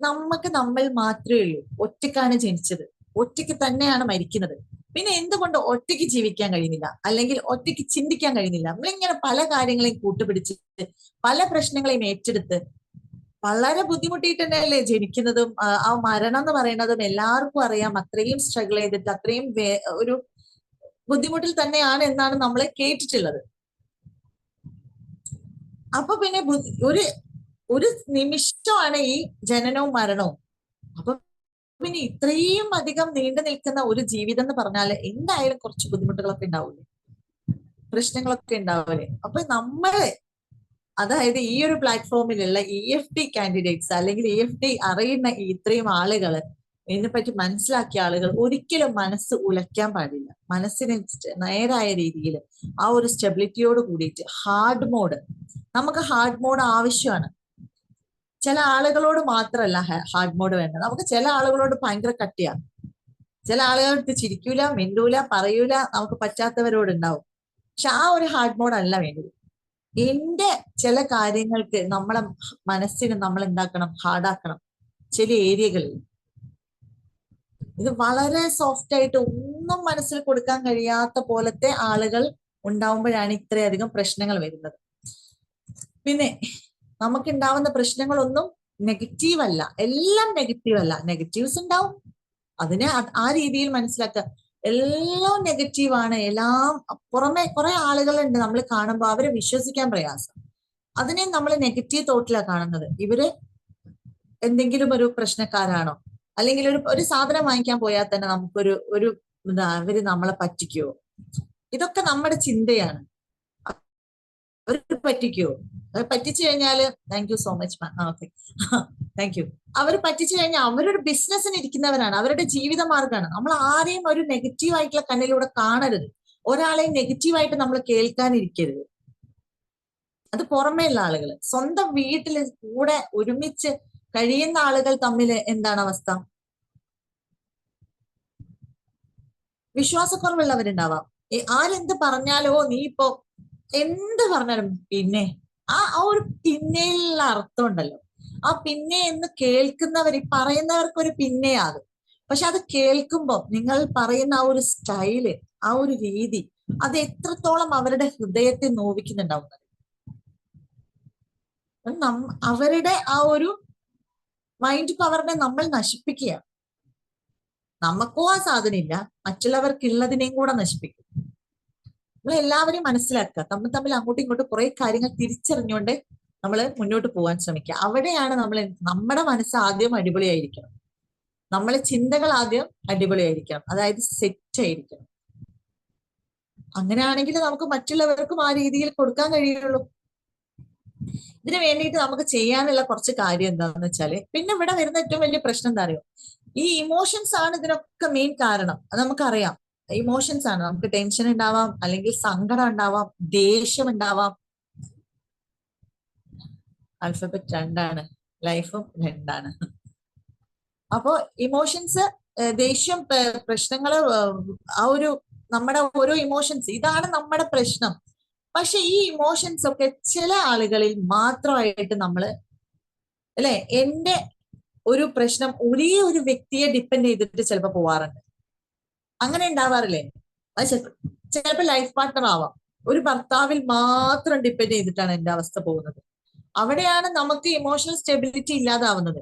നമ്മൾ മാത്രമേ ഉള്ളൂ. ഒറ്റയ്ക്കാണ് ജനിച്ചത്, ഒറ്റയ്ക്ക് തന്നെയാണ് മരിക്കുന്നത്. പിന്നെ എന്തുകൊണ്ട് ഒറ്റയ്ക്ക് ജീവിക്കാൻ കഴിയുന്നില്ല, അല്ലെങ്കിൽ ഒറ്റയ്ക്ക് ചിന്തിക്കാൻ കഴിയുന്നില്ല? നമ്മളിങ്ങനെ പല കാര്യങ്ങളെയും കൂട്ടുപിടിച്ചിട്ട്, പല പ്രശ്നങ്ങളെയും ഏറ്റെടുത്ത് വളരെ ബുദ്ധിമുട്ടിയിട്ട് തന്നെയല്ലേ ജനിക്കുന്നതും ആ മരണം എന്ന് പറയുന്നതും എല്ലാവർക്കും അറിയാം. അത്രയും സ്ട്രഗിൾ ചെയ്തിട്ട്, അത്രയും ഒരു ബുദ്ധിമുട്ടിൽ തന്നെയാണ് എന്നാണ് നമ്മൾ കേട്ടിട്ടുള്ളത്. അപ്പൊ പിന്നെ ഒരു നിമിഷമാണ് ഈ ജനനവും മരണവും. അപ്പൊ പിന്നെ ഇത്രയും അധികം നീണ്ടു നിൽക്കുന്ന ഒരു ജീവിതം എന്ന് പറഞ്ഞാൽ എന്തായാലും കുറച്ച് ബുദ്ധിമുട്ടുകളൊക്കെ ഉണ്ടാവില്ലേ, പ്രശ്നങ്ങളൊക്കെ ഉണ്ടാവില്ലേ? അപ്പൊ നമ്മള്, അതായത് ഈ ഒരു പ്ലാറ്റ്ഫോമിലുള്ള EFT കാൻഡിഡേറ്റ്സ്, അല്ലെങ്കിൽ EFT അറിയുന്ന ഇത്രയും ആളുകള്, ഇതിനെപ്പറ്റി മനസ്സിലാക്കിയ ആളുകൾ ഒരിക്കലും മനസ്സ് ഉലയ്ക്കാൻ പാടില്ല. മനസ്സിന് നേരായ രീതിയിൽ ആ ഒരു സ്റ്റെബിലിറ്റിയോട് കൂടിയിട്ട് ഹാർഡ് മോഡ്, നമുക്ക് ഹാർഡ് മോഡ് ആവശ്യമാണ്. ചില ആളുകളോട് മാത്രമല്ല ഹാർഡ് മോഡ് വേണ്ടത്, നമുക്ക് ചില ആളുകളോട് ഭയങ്കര കട്ടിയാണ്. ചില ആളുകൾക്ക് ചിരിക്കൂല, മിണ്ടൂല, പറയൂല, നമുക്ക് പറ്റാത്തവരോടുണ്ടാവും. പക്ഷെ ആ ഒരു ഹാർഡ് മോഡ് അല്ല വേണ്ടത്. എന്റെ ചില കാര്യങ്ങൾക്ക് നമ്മളെ മനസ്സിന് നമ്മൾ എന്താക്കണം, ഹാർഡാക്കണം ചില ഏരിയകളിൽ. ഇത് വളരെ സോഫ്റ്റ് ആയിട്ട് ഒന്നും മനസ്സിൽ കൊടുക്കാൻ കഴിയാത്ത പോലത്തെ ആളുകൾ ഉണ്ടാവുമ്പോഴാണ് ഇത്രയധികം പ്രശ്നങ്ങൾ വരുന്നത്. പിന്നെ നമുക്കുണ്ടാവുന്ന പ്രശ്നങ്ങളൊന്നും നെഗറ്റീവ് അല്ല, എല്ലാം നെഗറ്റീവ് അല്ല. നെഗറ്റീവ്സ് ഉണ്ടാവും, അതിനെ ആ രീതിയിൽ മനസ്സിലാക്കുക. എല്ലാം നെഗറ്റീവാണ്, എല്ലാം പുറമെ കുറെ ആളുകളുണ്ട് നമ്മൾ കാണുമ്പോൾ അവരെ വിശ്വസിക്കാൻ പ്രയാസം. അതിനെ നമ്മൾ നെഗറ്റീവ് തോട്ടിലാണ് കാണുന്നത്. ഇവര് എന്തെങ്കിലും ഒരു പ്രശ്നക്കാരാണോ, അല്ലെങ്കിൽ ഒരു സാധനം വാങ്ങിക്കാൻ പോയാൽ തന്നെ നമുക്കൊരു അവര് നമ്മളെ പറ്റിക്കുവോ? ഇതൊക്കെ നമ്മുടെ ചിന്തയാണ്. അവർക്ക് പറ്റിക്കുവോ? പറ്റിച്ചു കഴിഞ്ഞാല് thank you so much ma'am. Okay, thank you. അവർ പറ്റിച്ചു കഴിഞ്ഞാൽ അവരൊരു ബിസിനസ്സിന് ഇരിക്കുന്നവരാണ്, അവരുടെ ജീവിത മാർഗമാണ്. നമ്മൾ ആരെയും ഒരു നെഗറ്റീവ് ആയിട്ടുള്ള കണ്ണിലൂടെ കാണരുത്, ഒരാളെയും നെഗറ്റീവായിട്ട് നമ്മൾ കേൾക്കാനിരിക്കരുത്. അത് പുറമേയുള്ള ആളുകൾ, സ്വന്തം വീട്ടിൽ കൂടെ ഒരുമിച്ച് കഴിയുന്ന ആളുകൾ തമ്മിൽ എന്താണ് അവസ്ഥ? വിശ്വാസക്കുറവുള്ളവരുണ്ടാവാം. ആരെന്ത് പറഞ്ഞാലോ, നീ ഇപ്പോ എന്ത് പറഞ്ഞാലും പിന്നെ ആ ഒരു പിന്നെയുള്ള അർത്ഥം ഉണ്ടല്ലോ, ആ പിന്നെ എന്ന് കേൾക്കുന്നവർ, പറയുന്നവർക്ക് ഒരു പിന്നെയാകും. പക്ഷെ അത് കേൾക്കുമ്പോൾ നിങ്ങൾ പറയുന്ന ആ ഒരു സ്റ്റൈല്, ആ ഒരു രീതി, അത് എത്രത്തോളം അവരുടെ ഹൃദയത്തെ നോവിക്കുന്നുണ്ടാവുന്നത്. അവരുടെ ആ ഒരു മൈൻഡ് പവറിനെ നമ്മൾ നശിപ്പിക്കുക. നമുക്കോ ആ സാധനം ഇല്ല, മറ്റുള്ളവർക്കുള്ളതിനെയും കൂടെ നശിപ്പിക്കും. നമ്മൾ എല്ലാവരെയും മനസ്സിലാക്കുക, തമ്മിൽ അങ്ങോട്ടും ഇങ്ങോട്ടും കുറെ കാര്യങ്ങൾ തിരിച്ചറിഞ്ഞുകൊണ്ട് നമ്മൾ മുന്നോട്ട് പോകാൻ ശ്രമിക്കുക. അവിടെയാണ് നമ്മുടെ മനസ്സ് ആദ്യം അടിപൊളിയായിരിക്കണം, നമ്മളെ ചിന്തകൾ ആദ്യം അടിപൊളിയായിരിക്കണം, അതായത് സെറ്റ് ആയിരിക്കണം. അങ്ങനെയാണെങ്കിൽ നമുക്ക് മറ്റുള്ളവർക്കും ആ രീതിയിൽ കൊടുക്കാൻ കഴിയുള്ളൂ. ഇതിനു വേണ്ടിയിട്ട് നമുക്ക് ചെയ്യാനുള്ള കുറച്ച് കാര്യം എന്താണെന്ന് വെച്ചാല്, പിന്നെ ഇവിടെ വരുന്ന ഏറ്റവും വലിയ പ്രശ്നം എന്താ അറിയോ? ഈ ഇമോഷൻസ് ആണ് ഇതിനൊക്കെ മെയിൻ കാരണം. അത് നമുക്കറിയാം, ഇമോഷൻസ് ആണ്. നമുക്ക് ടെൻഷൻ ഉണ്ടാവാം, അല്ലെങ്കിൽ സങ്കടം ഉണ്ടാവാം, ദേഷ്യം ഉണ്ടാവാം. ആൽഫബറ്റ് 2 ലൈഫും 2. അപ്പോ ഇമോഷൻസ്, ദേഷ്യം, പ്രശ്നങ്ങള്, ആ ഒരു നമ്മുടെ ഓരോ ഇമോഷൻസ്, ഇതാണ് നമ്മുടെ പ്രശ്നം. പക്ഷെ ഈ ഇമോഷൻസ് ഒക്കെ ചില ആളുകളിൽ മാത്രമായിട്ട് നമ്മള് അല്ലെ, എന്റെ ഒരു പ്രശ്നം ഒരേ ഒരു വ്യക്തിയെ ഡിപ്പെൻഡ് ചെയ്തിട്ട് ചിലപ്പോൾ പോവാറുണ്ട്. അങ്ങനെ ഉണ്ടാവാറില്ലേ? അത് ചിലപ്പോൾ ലൈഫ് പാർട്ട്ണർ ആവാം, ഒരു ഭർത്താവിൽ മാത്രം ഡിപ്പെൻഡ് ചെയ്തിട്ടാണ് എന്റെ അവസ്ഥ പോകുന്നത്. അവിടെയാണ് നമുക്ക് ഇമോഷണൽ സ്റ്റെബിലിറ്റി ഇല്ലാതാവുന്നത്.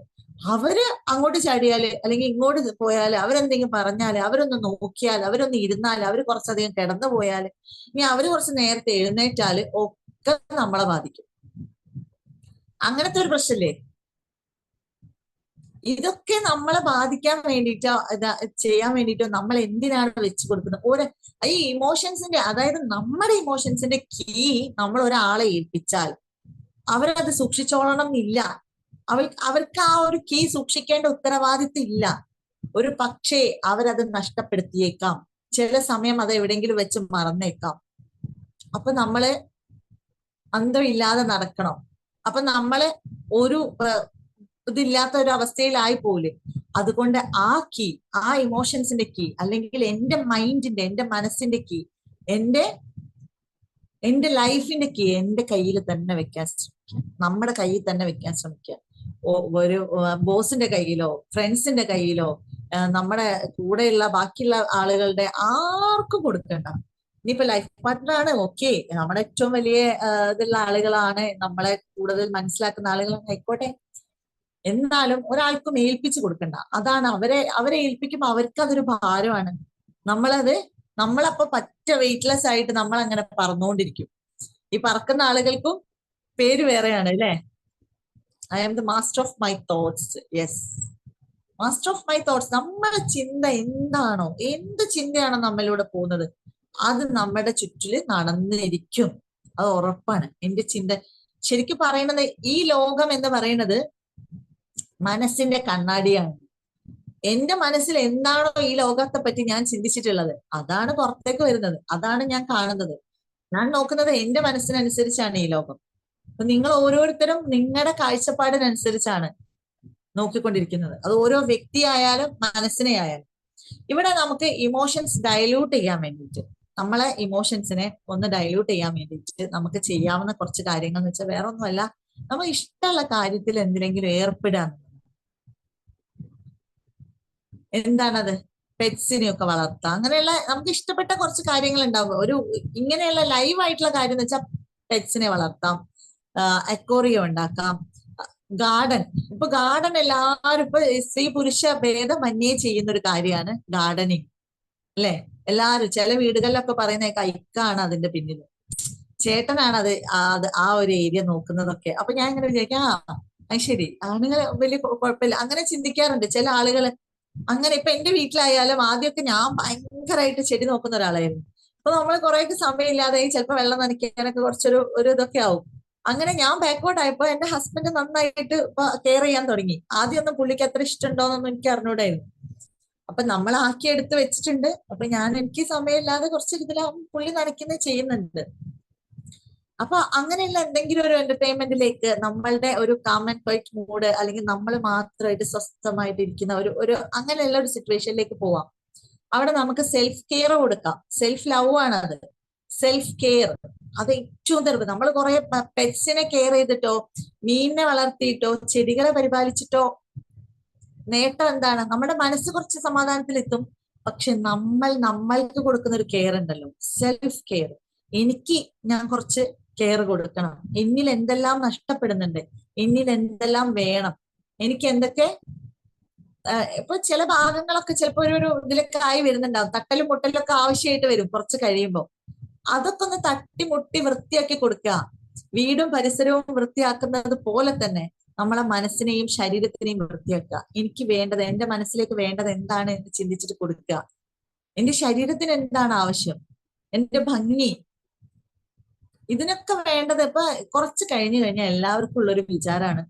അവര് അങ്ങോട്ട് ചാടിയാല് അല്ലെങ്കിൽ ഇങ്ങോട്ട് പോയാല്, അവരെന്തെങ്കിലും പറഞ്ഞാല്, അവരൊന്ന് നോക്കിയാൽ, അവരൊന്ന് ഇരുന്നാല്, അവര് കുറച്ചധികം കിടന്നു പോയാല്, ഇനി അവര് കുറച്ച് നേരത്തെ എഴുന്നേറ്റാല് ഒക്കെ നമ്മളെ ബാധിക്കും. അങ്ങനത്തെ ഒരു പ്രശ്നമില്ലേ? ഇതൊക്കെ നമ്മളെ ബാധിക്കാൻ വേണ്ടിയിട്ടോ ചെയ്യാൻ വേണ്ടിയിട്ടോ നമ്മൾ എന്തിനാണ് വെച്ചു കൊടുക്കുന്നത്? ഈ ഇമോഷൻസിന്റെ, അതായത് നമ്മുടെ ഇമോഷൻസിന്റെ കീ നമ്മൾ ഒരാളെ ഏൽപ്പിച്ചാൽ അവരത് സൂക്ഷിച്ചോളണം എന്നില്ല. അവർക്ക് ആ ഒരു കീ സൂക്ഷിക്കേണ്ട ഉത്തരവാദിത്വം ഇല്ല. ഒരു പക്ഷേ അവരത് നഷ്ടപ്പെടുത്തിയേക്കാം. ചില സമയം അത് എവിടെയെങ്കിലും വെച്ച് മറന്നേക്കാം. അപ്പൊ നമ്മള് അന്തമില്ലാതെ നടക്കണം. അപ്പൊ നമ്മള് ഒരു ഇതില്ലാത്ത ഒരു അവസ്ഥയിലായി പോലെ. അതുകൊണ്ട് ആ കീ, ആ ഇമോഷൻസിന്റെ കീ, അല്ലെങ്കിൽ എന്റെ മൈൻഡിന്റെ, എന്റെ മനസ്സിന്റെ കീ, എന്റെ ലൈഫിന്റെ കീ എന്റെ കയ്യിൽ തന്നെ വെക്കാൻ ശ്രമിക്കുക. നമ്മുടെ കയ്യിൽ തന്നെ വെക്കാൻ ശ്രമിക്കുക. ഒരു ബോസിന്റെ കയ്യിലോ ഫ്രണ്ട്സിന്റെ കയ്യിലോ നമ്മുടെ കൂടെയുള്ള ബാക്കിയുള്ള ആളുകളുടെ ആർക്കും കൊടുക്കണ്ട. ഇനിയിപ്പോ ലൈഫ് പാർട്ട്ണർ ആണ്, ഓക്കെ, നമ്മുടെ ഏറ്റവും വലിയ ഇതുള്ള ആളുകളാണ്, നമ്മളെ കൂടുതൽ മനസ്സിലാക്കുന്ന ആളുകൾ ആയിക്കോട്ടെ, എന്നാലും ഒരാൾക്കും ഏൽപ്പിച്ചു കൊടുക്കണ്ട. അതാണ് അവരെ ഏൽപ്പിക്കുമ്പോൾ അവർക്ക് അതൊരു ഭാരമാണ്. നമ്മളപ്പോ പറ്റ വെയിറ്റ്ലെസ് ആയിട്ട് നമ്മൾ അങ്ങനെ പറന്നുകൊണ്ടിരിക്കും. ഈ പറക്കുന്ന ആളുകൾക്കും പേര് വേറെയാണ് അല്ലേ? I am the master of my thoughts. Yes, master of my thoughts. നമ്മുടെ ചിന്ത എന്താണോ, എന്ത് ചിന്തയാണോ നമ്മളിലൂടെ പോകുന്നത്, അത് നമ്മുടെ ചുറ്റില് നടന്നിരിക്കും. അത് ഉറപ്പാണ്. എന്റെ ചിന്ത ശരിക്കും പറയുന്നത്, ഈ ലോകം എന്ന് പറയുന്നത് മനസ്സിന്റെ കണ്ണാടിയാണ്. എന്റെ മനസ്സിൽ എന്താണോ ഈ ലോകത്തെ പറ്റി ഞാൻ ചിന്തിച്ചിട്ടുള്ളത്, അതാണ് പുറത്തേക്ക് വരുന്നത്, അതാണ് ഞാൻ കാണുന്നത്. ഞാൻ നോക്കുന്നത് എന്റെ മനസ്സിനനുസരിച്ചാണ് ഈ ലോകം. അപ്പൊ നിങ്ങൾ ഓരോരുത്തരും നിങ്ങളുടെ കാഴ്ചപ്പാടിനനുസരിച്ചാണ് നോക്കിക്കൊണ്ടിരിക്കുന്നത്. അത് ഓരോ വ്യക്തിയായാലും മനസ്സിനെ ആയാലും. ഇവിടെ നമുക്ക് ഇമോഷൻസ് ഡയലൂട്ട് ചെയ്യാൻ വേണ്ടിയിട്ട്, നമ്മളെ ഇമോഷൻസിനെ ഒന്ന് ഡയലൂട്ട് ചെയ്യാൻ വേണ്ടിയിട്ട് നമുക്ക് ചെയ്യാവുന്ന കുറച്ച് കാര്യങ്ങൾ എന്ന് വെച്ചാൽ വേറെ ഒന്നുമല്ല, നമ്മൾ ഇഷ്ടമുള്ള കാര്യത്തിൽ എന്തിനെങ്കിലും ഏർപ്പെടാൻ. എന്താണത്? പെറ്റ്സിനെയൊക്കെ വളർത്താം. അങ്ങനെയുള്ള നമുക്ക് ഇഷ്ടപ്പെട്ട കുറച്ച് കാര്യങ്ങൾ ഉണ്ടാവും. ഇങ്ങനെയുള്ള ലൈവ് ആയിട്ടുള്ള കാര്യം എന്ന് വെച്ചാൽ പെറ്റ്സിനെ വളർത്താം, അക്വേറിയം ഉണ്ടാക്കാം, ഗാർഡൻ. ഇപ്പൊ ഗാർഡൻ എല്ലാവരും ഇപ്പൊ സ്ത്രീ പുരുഷ ഭേദമന്യേ ചെയ്യുന്ന ഒരു കാര്യമാണ് ഗാർഡനിങ് അല്ലെ? എല്ലാവരും ചില വീടുകളിലൊക്കെ പറയുന്ന ഇക്കാണ് അതിന്റെ പിന്നിൽ, ചേട്ടനാണ് ആ ഒരു ഏരിയ നോക്കുന്നതൊക്കെ. അപ്പൊ ഞാൻ ഇങ്ങനെ വിചാരിക്കാം, അത് ശരി, ആണുങ്ങൾ വലിയ കുഴപ്പമില്ല, അങ്ങനെ ചിന്തിക്കാറുണ്ട് ചില ആളുകൾ. അങ്ങനെ ഇപ്പൊ എന്റെ വീട്ടിലായാലും ആദ്യമൊക്കെ ഞാൻ ഭയങ്കരമായിട്ട് ചെടി നോക്കുന്ന ഒരാളായിരുന്നു. അപ്പൊ നമ്മൾ കുറെയൊക്കെ സമയമില്ലാതെ ചിലപ്പോൾ വെള്ളം നനയ്ക്കാനൊക്കെ കുറച്ചൊരു ഇതൊക്കെ ആവും. അങ്ങനെ ഞാൻ ബാക്ക്വേർഡ് ആയപ്പോ എന്റെ ഹസ്ബൻഡ് നന്നായിട്ട് കെയർ ചെയ്യാൻ തുടങ്ങി. ആദ്യമൊന്നും പുള്ളിക്ക് അത്ര ഇഷ്ടമുണ്ടോന്നൊന്നും എനിക്ക് അറിഞ്ഞൂടായിരുന്നു. അപ്പൊ നമ്മൾ ആക്കി എടുത്ത് വെച്ചിട്ടുണ്ട്. അപ്പൊ എനിക്ക് സമയമില്ലാതെ കുറച്ച് ഇതിലാവും പുള്ളി നനയ്ക്കുന്നത് ചെയ്യുന്നുണ്ട്. അപ്പൊ അങ്ങനെയുള്ള എന്തെങ്കിലും ഒരു എന്റർടൈൻമെന്റിലേക്ക് നമ്മളുടെ ഒരു കാം ആൻഡ് ക്വൈറ്റ് മൂഡ്, അല്ലെങ്കിൽ നമ്മൾ മാത്രമായിട്ട് സ്വസ്ഥമായിട്ട് ഇരിക്കുന്ന ഒരു അങ്ങനെയുള്ള ഒരു സിറ്റുവേഷനിലേക്ക് പോവാം. അവിടെ നമുക്ക് സെൽഫ് കെയർ കൊടുക്കാം. സെൽഫ് ലവ് ആണ് അത്. സെൽഫ് കെയർ അത് ഏറ്റവും തെളിവ്. നമ്മൾ കുറെ പെറ്റ്സിനെ കെയർ ചെയ്തിട്ടോ, മീനിനെ വളർത്തിയിട്ടോ, ചെടികളെ പരിപാലിച്ചിട്ടോ നേട്ടം എന്താണ്? നമ്മുടെ മനസ്സ് കുറച്ച് സമാധാനത്തിലെത്തും. പക്ഷെ നമ്മൾക്ക് കൊടുക്കുന്ന ഒരു കെയർ ഉണ്ടല്ലോ, സെൽഫ് കെയർ. ഞാൻ കുറച്ച് കെയർ കൊടുക്കണം. എന്നിൽ എന്തെല്ലാം നഷ്ടപ്പെടുന്നുണ്ട്, എന്നിൽ എന്തെല്ലാം വേണം, എനിക്ക് എന്തൊക്കെ ഇപ്പൊ ചില ഭാഗങ്ങളൊക്കെ ചിലപ്പോ ഒരു ഇതിലൊക്കെ ആയി വരുന്നുണ്ടാവും. തട്ടലും മുട്ടലും ഒക്കെ ആവശ്യമായിട്ട് വരും കുറച്ച് കഴിയുമ്പോൾ. അതൊക്കെ ഒന്ന് തട്ടിമുട്ടി വൃത്തിയാക്കി കൊടുക്കുക. വീടും പരിസരവും വൃത്തിയാക്കുന്നത് പോലെ തന്നെ നമ്മളെ മനസ്സിനെയും ശരീരത്തിനെയും വൃത്തിയാക്കുക. എനിക്ക് വേണ്ടത്, എന്റെ മനസ്സിലേക്ക് വേണ്ടത് എന്താണ് എന്ന് ചിന്തിച്ചിട്ട് കൊടുക്കുക. എന്റെ ശരീരത്തിന് എന്താണ് ആവശ്യം, എന്റെ ഭംഗി, ഇതിനൊക്കെ വേണ്ടത്. ഇപ്പൊ കുറച്ച് കഴിഞ്ഞു കഴിഞ്ഞാൽ എല്ലാവർക്കും ഉള്ളൊരു വിചാരമാണ്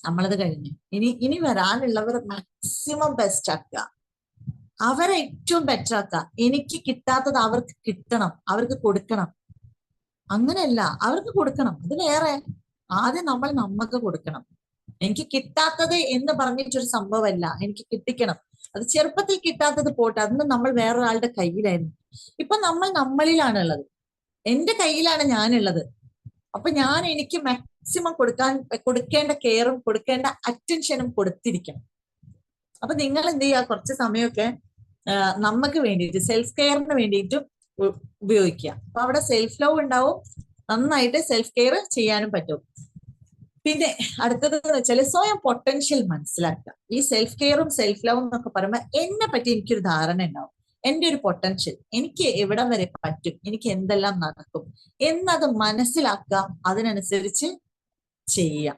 നമ്മളത് കഴിഞ്ഞു, ഇനി വരാനുള്ളവർ മാക്സിമം ബെസ്റ്റ് ആക്കുക, അവരെ ഏറ്റവും ബെറ്റർ ആക്കുക. എനിക്ക് കിട്ടാത്തത് അവർക്ക് കിട്ടണം, അവർക്ക് കൊടുക്കണം. അങ്ങനെയല്ല, അവർക്ക് കൊടുക്കണം, അത് വേറെ. ആദ്യം നമ്മൾ നമുക്ക് കൊടുക്കണം. എനിക്ക് കിട്ടാത്തത് എന്ന് പറഞ്ഞിട്ടൊരു സംഭവമല്ല, എനിക്ക് കിട്ടിക്കണം. അത് ചെറുപ്പത്തിൽ കിട്ടാത്തത് പോട്ടെ, അന്ന് നമ്മൾ വേറൊരാളുടെ കയ്യിലായിരുന്നു. ഇപ്പൊ നമ്മളിലാണ് ഉള്ളത്, എന്റെ കയ്യിലാണ് ഞാനുള്ളത്. അപ്പൊ എനിക്ക് മാക്സിമം കൊടുക്കേണ്ട കെയറും കൊടുക്കേണ്ട അറ്റൻഷനും കൊടുത്തിരിക്കണം. അപ്പൊ നിങ്ങൾ എന്ത് ചെയ്യുക, കുറച്ച് സമയമൊക്കെ നമുക്ക് വേണ്ടിയിട്ട് സെൽഫ് കെയറിന് വേണ്ടിയിട്ടും ഉപയോഗിക്കുക. അപ്പൊ അവിടെ സെൽഫ് ലവ് ഉണ്ടാവും, നന്നായിട്ട് സെൽഫ് കെയർ ചെയ്യാനും പറ്റും. പിന്നെ അടുത്തത് എന്ന് വെച്ചാൽ സ്വയം പൊട്ടൻഷ്യൽ മനസ്സിലാക്കുക. ഈ സെൽഫ് കെയറും സെൽഫ് ലവും എന്നൊക്കെ പറയുമ്പോൾ എന്നെ പറ്റി എനിക്കൊരു ധാരണ ഉണ്ടാവും, എന്റെ ഒരു പൊട്ടൻഷ്യൽ, എനിക്ക് എവിടം വരെ പറ്റും, എനിക്ക് എന്തെല്ലാം നടക്കും എന്നത് മനസ്സിലാക്കുക, അതിനനുസരിച്ച് ചെയ്യാം.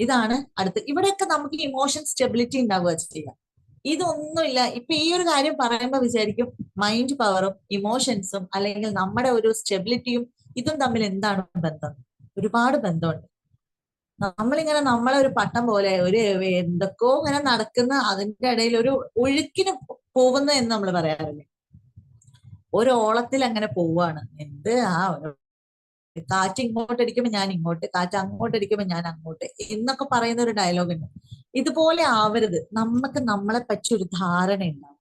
ഇതാണ് അടുത്ത്. ഇവിടെയൊക്കെ നമുക്ക് ഇമോഷൻ സ്റ്റെബിലിറ്റി ഉണ്ടാവുക ചെയ്യുക. ഇതൊന്നുമില്ല. ഇപ്പൊ ഈ ഒരു കാര്യം പറയുമ്പോൾ വിചാരിക്കും മൈൻഡ് പവറും ഇമോഷൻസും അല്ലെങ്കിൽ നമ്മുടെ ഒരു സ്റ്റെബിലിറ്റിയും ഇതും തമ്മിൽ എന്താണ് ബന്ധം? ഒരുപാട് ബന്ധമുണ്ട്. നമ്മളിങ്ങനെ നമ്മളെ ഒരു പട്ടം പോലെ ഒരു എന്തൊക്കെയോ ഇങ്ങനെ നടക്കുന്ന, അതിന്റെ ഇടയിൽ ഒരു ഒഴുക്കിന് പോകുന്നു എന്ന് നമ്മൾ പറയാറില്ലേ, ഒരു ഓളത്തിൽ അങ്ങനെ പോവാണ്. കാറ്റ് ഇങ്ങോട്ട് അടിക്കുമ്പോൾ ഞാൻ ഇങ്ങോട്ട്, കാറ്റ് അങ്ങോട്ട് അടിക്കുമ്പോൾ ഞാൻ അങ്ങോട്ട് എന്നൊക്കെ പറയുന്ന ഒരു ഡയലോഗ് ഉണ്ട്. ഇതുപോലെ ആവരുത്. നമുക്ക് നമ്മളെ പറ്റി ഒരു ധാരണ ഉണ്ടാവും.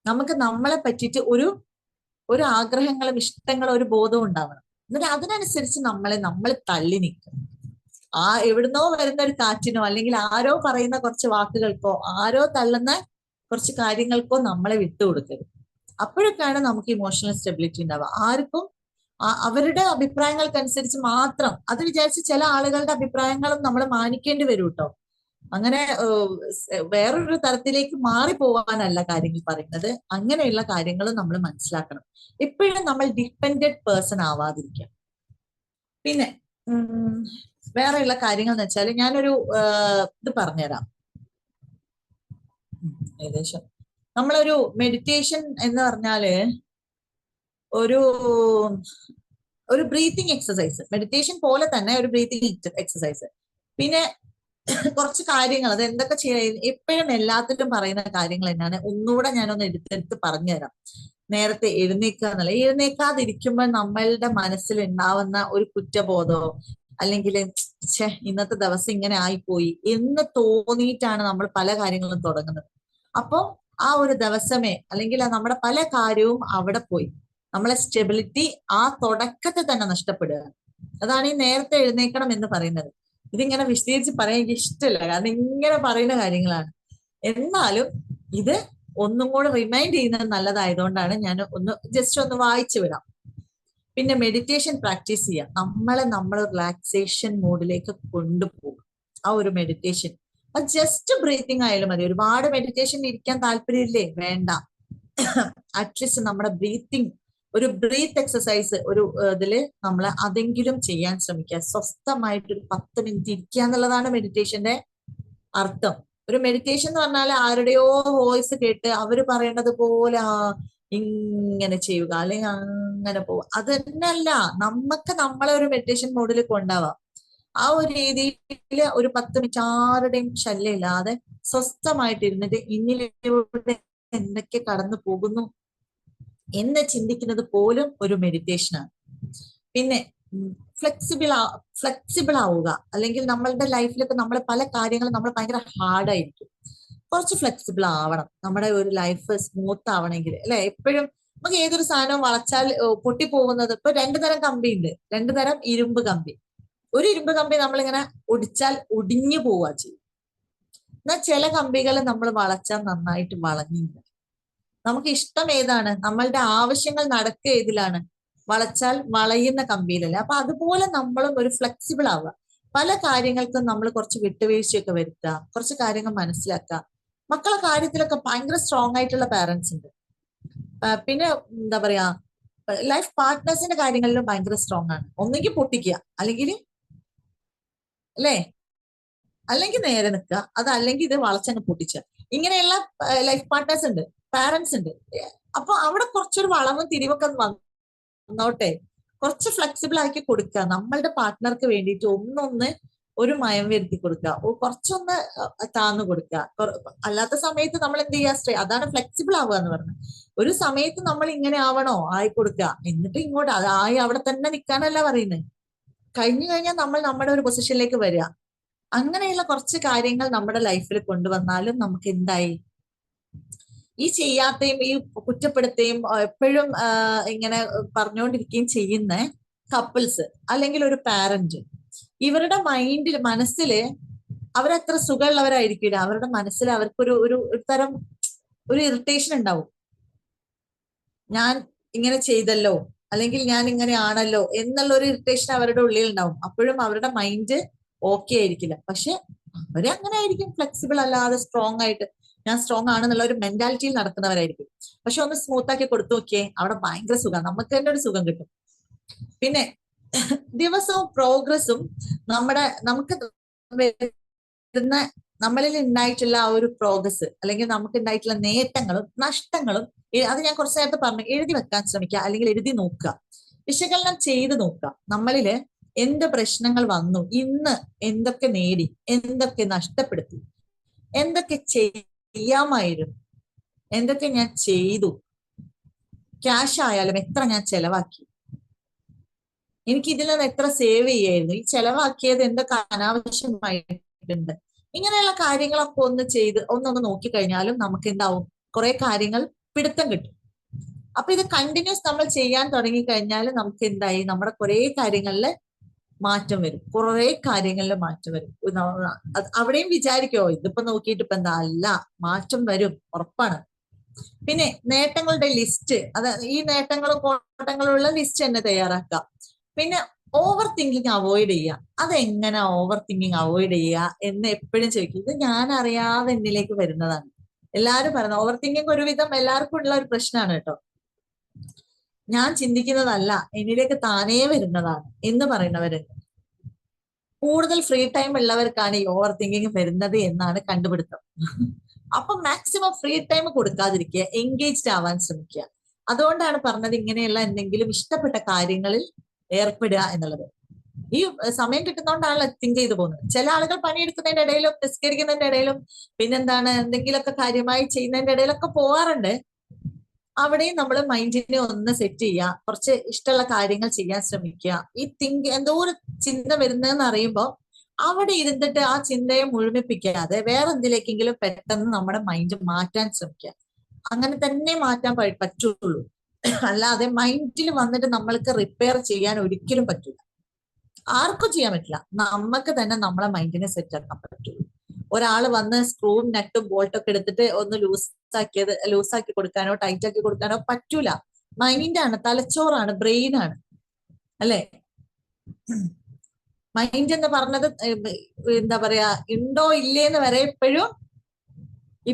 നമുക്ക് നമ്മളെ പറ്റിയിട്ട് ഒരു ആഗ്രഹങ്ങളും ഇഷ്ടങ്ങളും ഒരു ബോധവും ഉണ്ടാവണം. എന്നിട്ട് അതിനനുസരിച്ച് നമ്മൾ തള്ളി നിൽക്കും. എവിടുന്നോ വരുന്ന ഒരു കാറ്റിനോ അല്ലെങ്കിൽ ആരോ പറയുന്ന കുറച്ച് വാക്കുകൾക്കോ ആരോ തള്ളുന്ന കുറച്ച് കാര്യങ്ങൾക്കോ നമ്മളെ വിട്ടുകൊടുക്കരുത്. അപ്പോഴൊക്കെയാണ് നമുക്ക് ഇമോഷണൽ സ്റ്റെബിലിറ്റി ഉണ്ടാവുക. ആർക്കും അവരുടെ അഭിപ്രായങ്ങൾക്കനുസരിച്ച് മാത്രം, അത് വിചാരിച്ച് ചില ആളുകളുടെ അഭിപ്രായങ്ങളും നമ്മൾ മാനിക്കേണ്ടി വരും കേട്ടോ. അങ്ങനെ വേറൊരു തരത്തിലേക്ക് മാറിപ്പോവാനല്ല കാര്യങ്ങൾ പറയുന്നത്. അങ്ങനെയുള്ള കാര്യങ്ങളും നമ്മൾ മനസ്സിലാക്കണം. എപ്പോഴും നമ്മൾ ഡിപ്പെൻഡന്റ് പേഴ്സൺ ആവാതിരിക്കാം. പിന്നെ വേറെയുള്ള കാര്യങ്ങൾ എന്ന് വെച്ചാൽ ഞാനൊരു ഇത് പറഞ്ഞുതരാം. ഏകദേശം നമ്മളൊരു മെഡിറ്റേഷൻ എന്ന് പറഞ്ഞാല് ഒരു ബ്രീത്തിങ് എക്സസൈസ്, മെഡിറ്റേഷൻ പോലെ തന്നെ ഒരു ബ്രീത്തിങ് എക്സസൈസ്. പിന്നെ കുറച്ച് കാര്യങ്ങൾ, അത് എന്തൊക്കെ ചെയ്യാൻ എപ്പോഴും എല്ലാത്തിലും പറയുന്ന കാര്യങ്ങൾ തന്നെയാണ്. ഒന്നുകൂടെ ഞാനൊന്ന് എടുത്തെടുത്ത് പറഞ്ഞുതരാം. നേരത്തെ എഴുന്നേക്കുക എന്നുള്ള, എഴുന്നേക്കാതിരിക്കുമ്പോൾ നമ്മളുടെ മനസ്സിൽ ഉണ്ടാവുന്ന ഒരു കുറ്റബോധമോ അല്ലെങ്കിൽ ഇന്നത്തെ ദിവസം ഇങ്ങനെ ആയിപ്പോയി എന്ന് തോന്നിയിട്ടാണ് നമ്മൾ പല കാര്യങ്ങളും തുടങ്ങുന്നത്. അപ്പോ ആ ഒരു ദിവസമേ അല്ലെങ്കിൽ നമ്മുടെ പല കാര്യവും അവിടെ പോയി നമ്മളെ സ്റ്റെബിലിറ്റി ആ തുടക്കത്തിൽ തന്നെ നഷ്ടപ്പെടുക. അതാണ് ഈ നേരത്തെ എഴുന്നേക്കണം എന്ന് പറയുന്നത്. ഇതിങ്ങനെ വിശദീകരിച്ച് പറയാൻ എനിക്ക് ഇഷ്ടമില്ല, കാരണം ഇങ്ങനെ പറയുന്ന കാര്യങ്ങളാണ്. എന്നാലും ഇത് ഒന്നും കൂടെ റിമൈൻഡ് ചെയ്യുന്നത് നല്ലതായതുകൊണ്ടാണ് ഞാൻ ജസ്റ്റ് ഒന്ന് വായിച്ചു വിടാം. പിന്നെ മെഡിറ്റേഷൻ പ്രാക്ടീസ് ചെയ്യാം. നമ്മൾ റിലാക്സേഷൻ മോഡിലേക്ക് കൊണ്ടുപോകും. ആ ഒരു മെഡിറ്റേഷൻ അത് ജസ്റ്റ് ബ്രീത്തിങ് ആയാലും മതി. ഒരുപാട് മെഡിറ്റേഷൻ ഇരിക്കാൻ താല്പര്യമില്ലേ? വേണ്ട. അറ്റ്ലീസ്റ്റ് നമ്മുടെ ഒരു ബ്രീത്ത് എക്സസൈസ് ഇതില് നമ്മൾ അതെങ്കിലും ചെയ്യാൻ ശ്രമിക്കുക. സ്വസ്ഥമായിട്ടൊരു 10 മിനിറ്റ് ഇരിക്കുക എന്നുള്ളതാണ് മെഡിറ്റേഷന്റെ അർത്ഥം. ഒരു മെഡിറ്റേഷൻ എന്ന് പറഞ്ഞാൽ ആരുടെയോ വോയിസ് കേട്ട് അവര് പറയേണ്ടത് പോലെ ഇങ്ങനെ ചെയ്യുക അല്ലെങ്കിൽ അങ്ങനെ പോവുക, അത് തന്നെയല്ല. നമുക്ക് നമ്മളെ ഒരു മെഡിറ്റേഷൻ മോഡിൽ കൊണ്ടുപോവാം. ആ ഒരു രീതിയിൽ ഒരു 10 മിനിറ്റ് ആരുടെയും ശല്യം ഇല്ലാതെ സ്വസ്ഥമായിട്ടിരുന്നിട്ട് ഇന്നിലൂടെ എന്തൊക്കെ കടന്നു പോകുന്നു എന്ന് ചിന്തിക്കുന്നത് പോലും ഒരു മെഡിറ്റേഷനാണ്. പിന്നെ ഫ്ലെക്സിബിൾ ആവുക. അല്ലെങ്കിൽ നമ്മളുടെ ലൈഫിലൊക്കെ നമ്മൾ പല കാര്യങ്ങളും നമ്മൾ ഭയങ്കര ഹാർഡായിരിക്കും. കുറച്ച് ഫ്ലെക്സിബിൾ ആവണം. നമ്മുടെ ഒരു ലൈഫ് സ്മൂത്ത് ആവണമെങ്കിൽ അല്ലെ. എപ്പോഴും നമുക്ക് ഏതൊരു സാധനവും വളച്ചാൽ പൊട്ടിപ്പോകുന്നത്, ഇപ്പൊ 2 തരം കമ്പി ഉണ്ട്. 2 തരം ഇരുമ്പ് കമ്പി. ഒരു ഇരുമ്പ് കമ്പി നമ്മളിങ്ങനെ ഒടിച്ചാൽ ഒടിഞ്ഞു പോവുക ചെയ്യും. എന്നാൽ ചില കമ്പികൾ നമ്മൾ വളച്ചാൽ നന്നായിട്ട് വളഞ്ഞില്ല. നമുക്ക് ഇഷ്ടം ഏതാണ്? നമ്മളുടെ ആവശ്യങ്ങൾ നടക്കുക ഏതിലാണ്? വളച്ചാൽ വളയുന്ന കമ്പിയിലല്ലേ. അപ്പൊ അതുപോലെ നമ്മളും ഒരു ഫ്ലെക്സിബിൾ ആവുക. പല കാര്യങ്ങൾക്കും നമ്മൾ കുറച്ച് വിട്ടുവീഴ്ചയൊക്കെ വരുത്തുക, കുറച്ച് കാര്യങ്ങൾ മനസ്സിലാക്കുക. മക്കളെ കാര്യത്തിലൊക്കെ ഭയങ്കര സ്ട്രോങ് ആയിട്ടുള്ള പാരന്റ്സ് ഉണ്ട്. പിന്നെ എന്താ പറയാ, ലൈഫ് പാർട്ട്നേഴ്സിന്റെ കാര്യങ്ങളിലും ഭയങ്കര സ്ട്രോങ് ആണ്. ഒന്നെങ്കിൽ പൊട്ടിക്കുക, അല്ലെങ്കിൽ നേരെ നിൽക്കുക, അതല്ലെങ്കിൽ ഇത് വളച്ചങ്ങ് പൊട്ടിച്ച. ഇങ്ങനെയുള്ള ലൈഫ് പാർട്ട്നേഴ്സ് ഉണ്ട്, പാരന്റ്സ് ഉണ്ട്. അപ്പൊ അവിടെ കുറച്ചൊരു വളവും തിരിവൊക്കെ വന്നോട്ടെ, കുറച്ച് ഫ്ലെക്സിബിൾ ആക്കി കൊടുക്കുക. നമ്മളുടെ പാർട്ട്ണർക്ക് വേണ്ടിയിട്ട് ഒരു മയം വരുത്തി കൊടുക്കുക, കുറച്ചൊന്ന് താന്നു കൊടുക്കുക. അല്ലാത്ത സമയത്ത് നമ്മൾ എന്ത് ചെയ്യുക? അതാണ് ഫ്ലെക്സിബിൾ ആവുക എന്ന് പറഞ്ഞത്. ഒരു സമയത്ത് നമ്മൾ ഇങ്ങനെ ആവണോ ആയി കൊടുക്കുക, എന്നിട്ട് ഇങ്ങോട്ട് ആയി അവിടെ തന്നെ നിൽക്കാനല്ല പറയുന്നത്. കഴിഞ്ഞു കഴിഞ്ഞാൽ നമ്മൾ നമ്മുടെ ഒരു പൊസിഷനിലേക്ക് വരിക. അങ്ങനെയുള്ള കുറച്ച് കാര്യങ്ങൾ നമ്മുടെ ലൈഫിൽ കൊണ്ടുവന്നാലും നമുക്ക് എന്തായി, ഈ ചെയ്യാത്തയും ഈ കുറ്റപ്പെടുത്തുകയും എപ്പോഴും ഇങ്ങനെ പറഞ്ഞുകൊണ്ടിരിക്കുകയും ചെയ്യുന്ന കപ്പിൾസ് അല്ലെങ്കിൽ ഒരു പാരന്റ്, ഇവരുടെ മനസ്സില് അവരത്ര സുഖമുള്ളവരായിരിക്കില്ല. അവരുടെ മനസ്സിൽ അവർക്കൊരു തരം ഒരു ഇറിറ്റേഷൻ ഉണ്ടാവും. ഞാൻ ഇങ്ങനെ ചെയ്തല്ലോ, അല്ലെങ്കിൽ ഞാൻ ഇങ്ങനെ ആണല്ലോ എന്നുള്ള ഒരു ഇറിറ്റേഷൻ അവരുടെ ഉള്ളിൽ ഉണ്ടാവും. അപ്പോഴും അവരുടെ മൈൻഡ് ഓക്കെ ആയിരിക്കില്ല. പക്ഷെ അവര് അങ്ങനെ ആയിരിക്കും, ഫ്ലെക്സിബിൾ അല്ലാതെ സ്ട്രോങ് ആയിട്ട് ഞാൻ സ്ട്രോങ് ആണെന്നുള്ള ഒരു മെന്റാലിറ്റിയിൽ നടക്കുന്നവരായിരിക്കും. പക്ഷെ ഒന്ന് സ്മൂത്ത് ആക്കി കൊടുത്തു നോക്കിയേ, അവിടെ ഭയങ്കര സുഖം, നമുക്ക് തന്നെ ഒരു സുഖം കിട്ടും. പിന്നെ ദിവസവും പ്രോഗ്രസ്സും നമുക്ക് വരുന്ന നമ്മളിൽ ഉണ്ടായിട്ടുള്ള ആ ഒരു പ്രോഗ്രസ്, അല്ലെങ്കിൽ നമുക്ക് ഉണ്ടായിട്ടുള്ള നേട്ടങ്ങളും നഷ്ടങ്ങളും അത് ഞാൻ കുറച്ചു നേരത്തെ പറഞ്ഞു, എഴുതി വെക്കാൻ ശ്രമിക്കുക, അല്ലെങ്കിൽ എഴുതി നോക്കുക, വിശകലനം ചെയ്ത് നോക്കുക. നമ്മളില് എന്ത് പ്രശ്നങ്ങൾ വന്നു, ഇന്ന് എന്തൊക്കെ നേടി, എന്തൊക്കെ നഷ്ടപ്പെടുത്തി, എന്തൊക്കെ ചെയ്യാമായിരുന്നു, എന്തൊക്കെ ഞാൻ ചെയ്തു, ക്യാഷ് ആയാലും എത്ര ഞാൻ ചെലവാക്കി, എനിക്ക് ഇതിൽ നിന്ന് എത്ര സേവ് ചെയ്യായിരുന്നു, ഈ ചെലവാക്കിയത് എന്തൊക്കെ അനാവശ്യമായിട്ടുണ്ട്, ഇങ്ങനെയുള്ള കാര്യങ്ങളൊക്കെ ഒന്നൊന്ന് നോക്കിക്കഴിഞ്ഞാലും നമുക്ക് എന്താവും, കുറെ കാര്യങ്ങൾ പിടുത്തം കിട്ടും. അപ്പൊ ഇത് കണ്ടിന്യൂസ് നമ്മൾ ചെയ്യാൻ തുടങ്ങിക്കഴിഞ്ഞാൽ നമുക്ക് എന്തായി, നമ്മുടെ കുറെ കാര്യങ്ങളിൽ മാറ്റം വരും, കുറെ കാര്യങ്ങളിൽ മാറ്റം വരും. അവിടെയും വിചാരിക്കോ ഇതിപ്പോ നോക്കിയിട്ട് ഇപ്പൊ എന്താ, അല്ല, മാറ്റം വരും, ഉറപ്പാണ്. പിന്നെ നേട്ടങ്ങളുടെ ലിസ്റ്റ്, ഈ നേട്ടങ്ങളും കോട്ടങ്ങളും ഉള്ള ലിസ്റ്റ് തന്നെ തയ്യാറാക്കുക. പിന്നെ ഓവർ തിങ്കിങ് അവോയ്ഡ് ചെയ്യുക. അതെങ്ങനെ ഓവർ തിങ്കിങ് അവോയ്ഡ് ചെയ്യുക എന്ന് എപ്പോഴും ചോദിക്കും. ഇത് ഞാൻ അറിയാതെ എന്നിലേക്ക് വരുന്നതാണ്. എല്ലാവരും പറയുന്നത് ഓവർ തിങ്കിങ് ഒരുവിധം എല്ലാവർക്കും ഉള്ള ഒരു പ്രശ്നമാണ് കേട്ടോ. ഞാൻ ചിന്തിക്കുന്നതല്ല, എന്നിലേക്ക് താനേ വരുന്നതാണ് എന്ന് പറയുന്നവരുണ്ട്. കൂടുതൽ ഫ്രീ ടൈം ഉള്ളവർക്കാണ് ഈ ഓവർ തിങ്കിങ് വരുന്നത് എന്നാണ് കണ്ടുപിടുത്തം. അപ്പൊ മാക്സിമം ഫ്രീ ടൈം കൊടുക്കാതിരിക്കുക, എൻഗേജ്ഡ് ആവാൻ ശ്രമിക്കുക. അതുകൊണ്ടാണ് പറഞ്ഞത് ഇങ്ങനെയുള്ള എന്തെങ്കിലും ഇഷ്ടപ്പെട്ട കാര്യങ്ങളിൽ ഏർപ്പെടുക എന്നുള്ളത്. ഈ സമയം കിട്ടുന്നോണ്ടാണല്ലോ തിങ്ക് ചെയ്തു പോകുന്നത്. ചില ആളുകൾ പണിയെടുക്കുന്നതിന്റെ ഇടയിലും നിസ്കരിക്കുന്നതിന്റെ ഇടയിലും പിന്നെന്താണ് എന്തെങ്കിലുമൊക്കെ കാര്യമായി ചെയ്യുന്നതിന്റെ ഇടയിലൊക്കെ പോവാറുണ്ട്. അവിടെയും നമ്മൾ മൈൻഡിനെ ഒന്ന് സെറ്റ് ചെയ്യുക, കുറച്ച് ഇഷ്ടമുള്ള കാര്യങ്ങൾ ചെയ്യാൻ ശ്രമിക്കുക. ഈ എന്തോ ഒരു ചിന്ത വരുന്നതെന്ന് അറിയുമ്പോൾ അവിടെ ഇരുന്നിട്ട് ആ ചിന്തയെ മുഴുമിപ്പിക്കാതെ വേറെ എന്തിലേക്കെങ്കിലും പെട്ടെന്ന് നമ്മുടെ മൈൻഡ് മാറ്റാൻ ശ്രമിക്കുക. അങ്ങനെ തന്നെ മാറ്റാൻ പറ്റുള്ളൂ. അല്ലാതെ മൈൻഡിൽ വന്നിട്ട് നമ്മൾക്ക് റിപ്പയർ ചെയ്യാൻ ഒരിക്കലും പറ്റില്ല, ആർക്കും ചെയ്യാൻ പറ്റില്ല. നമുക്ക് തന്നെ നമ്മളെ മൈൻഡിനെ സെറ്റ് ആക്കാൻ പറ്റുള്ളൂ. ഒരാൾ വന്ന് സ്ക്രൂവും നട്ടും ബോൾട്ടൊക്കെ എടുത്തിട്ട് ഒന്ന് ലൂസാക്കി കൊടുക്കാനോ ടൈറ്റ് ആക്കി കൊടുക്കാനോ പറ്റൂല. മൈൻഡാണ്, തലച്ചോറാണ്, ബ്രെയിനാണ്, അല്ലെ? മൈൻഡ് എന്ന് പറഞ്ഞത് എന്താ പറയാ, ഉണ്ടോ ഇല്ലേന്ന് വരെ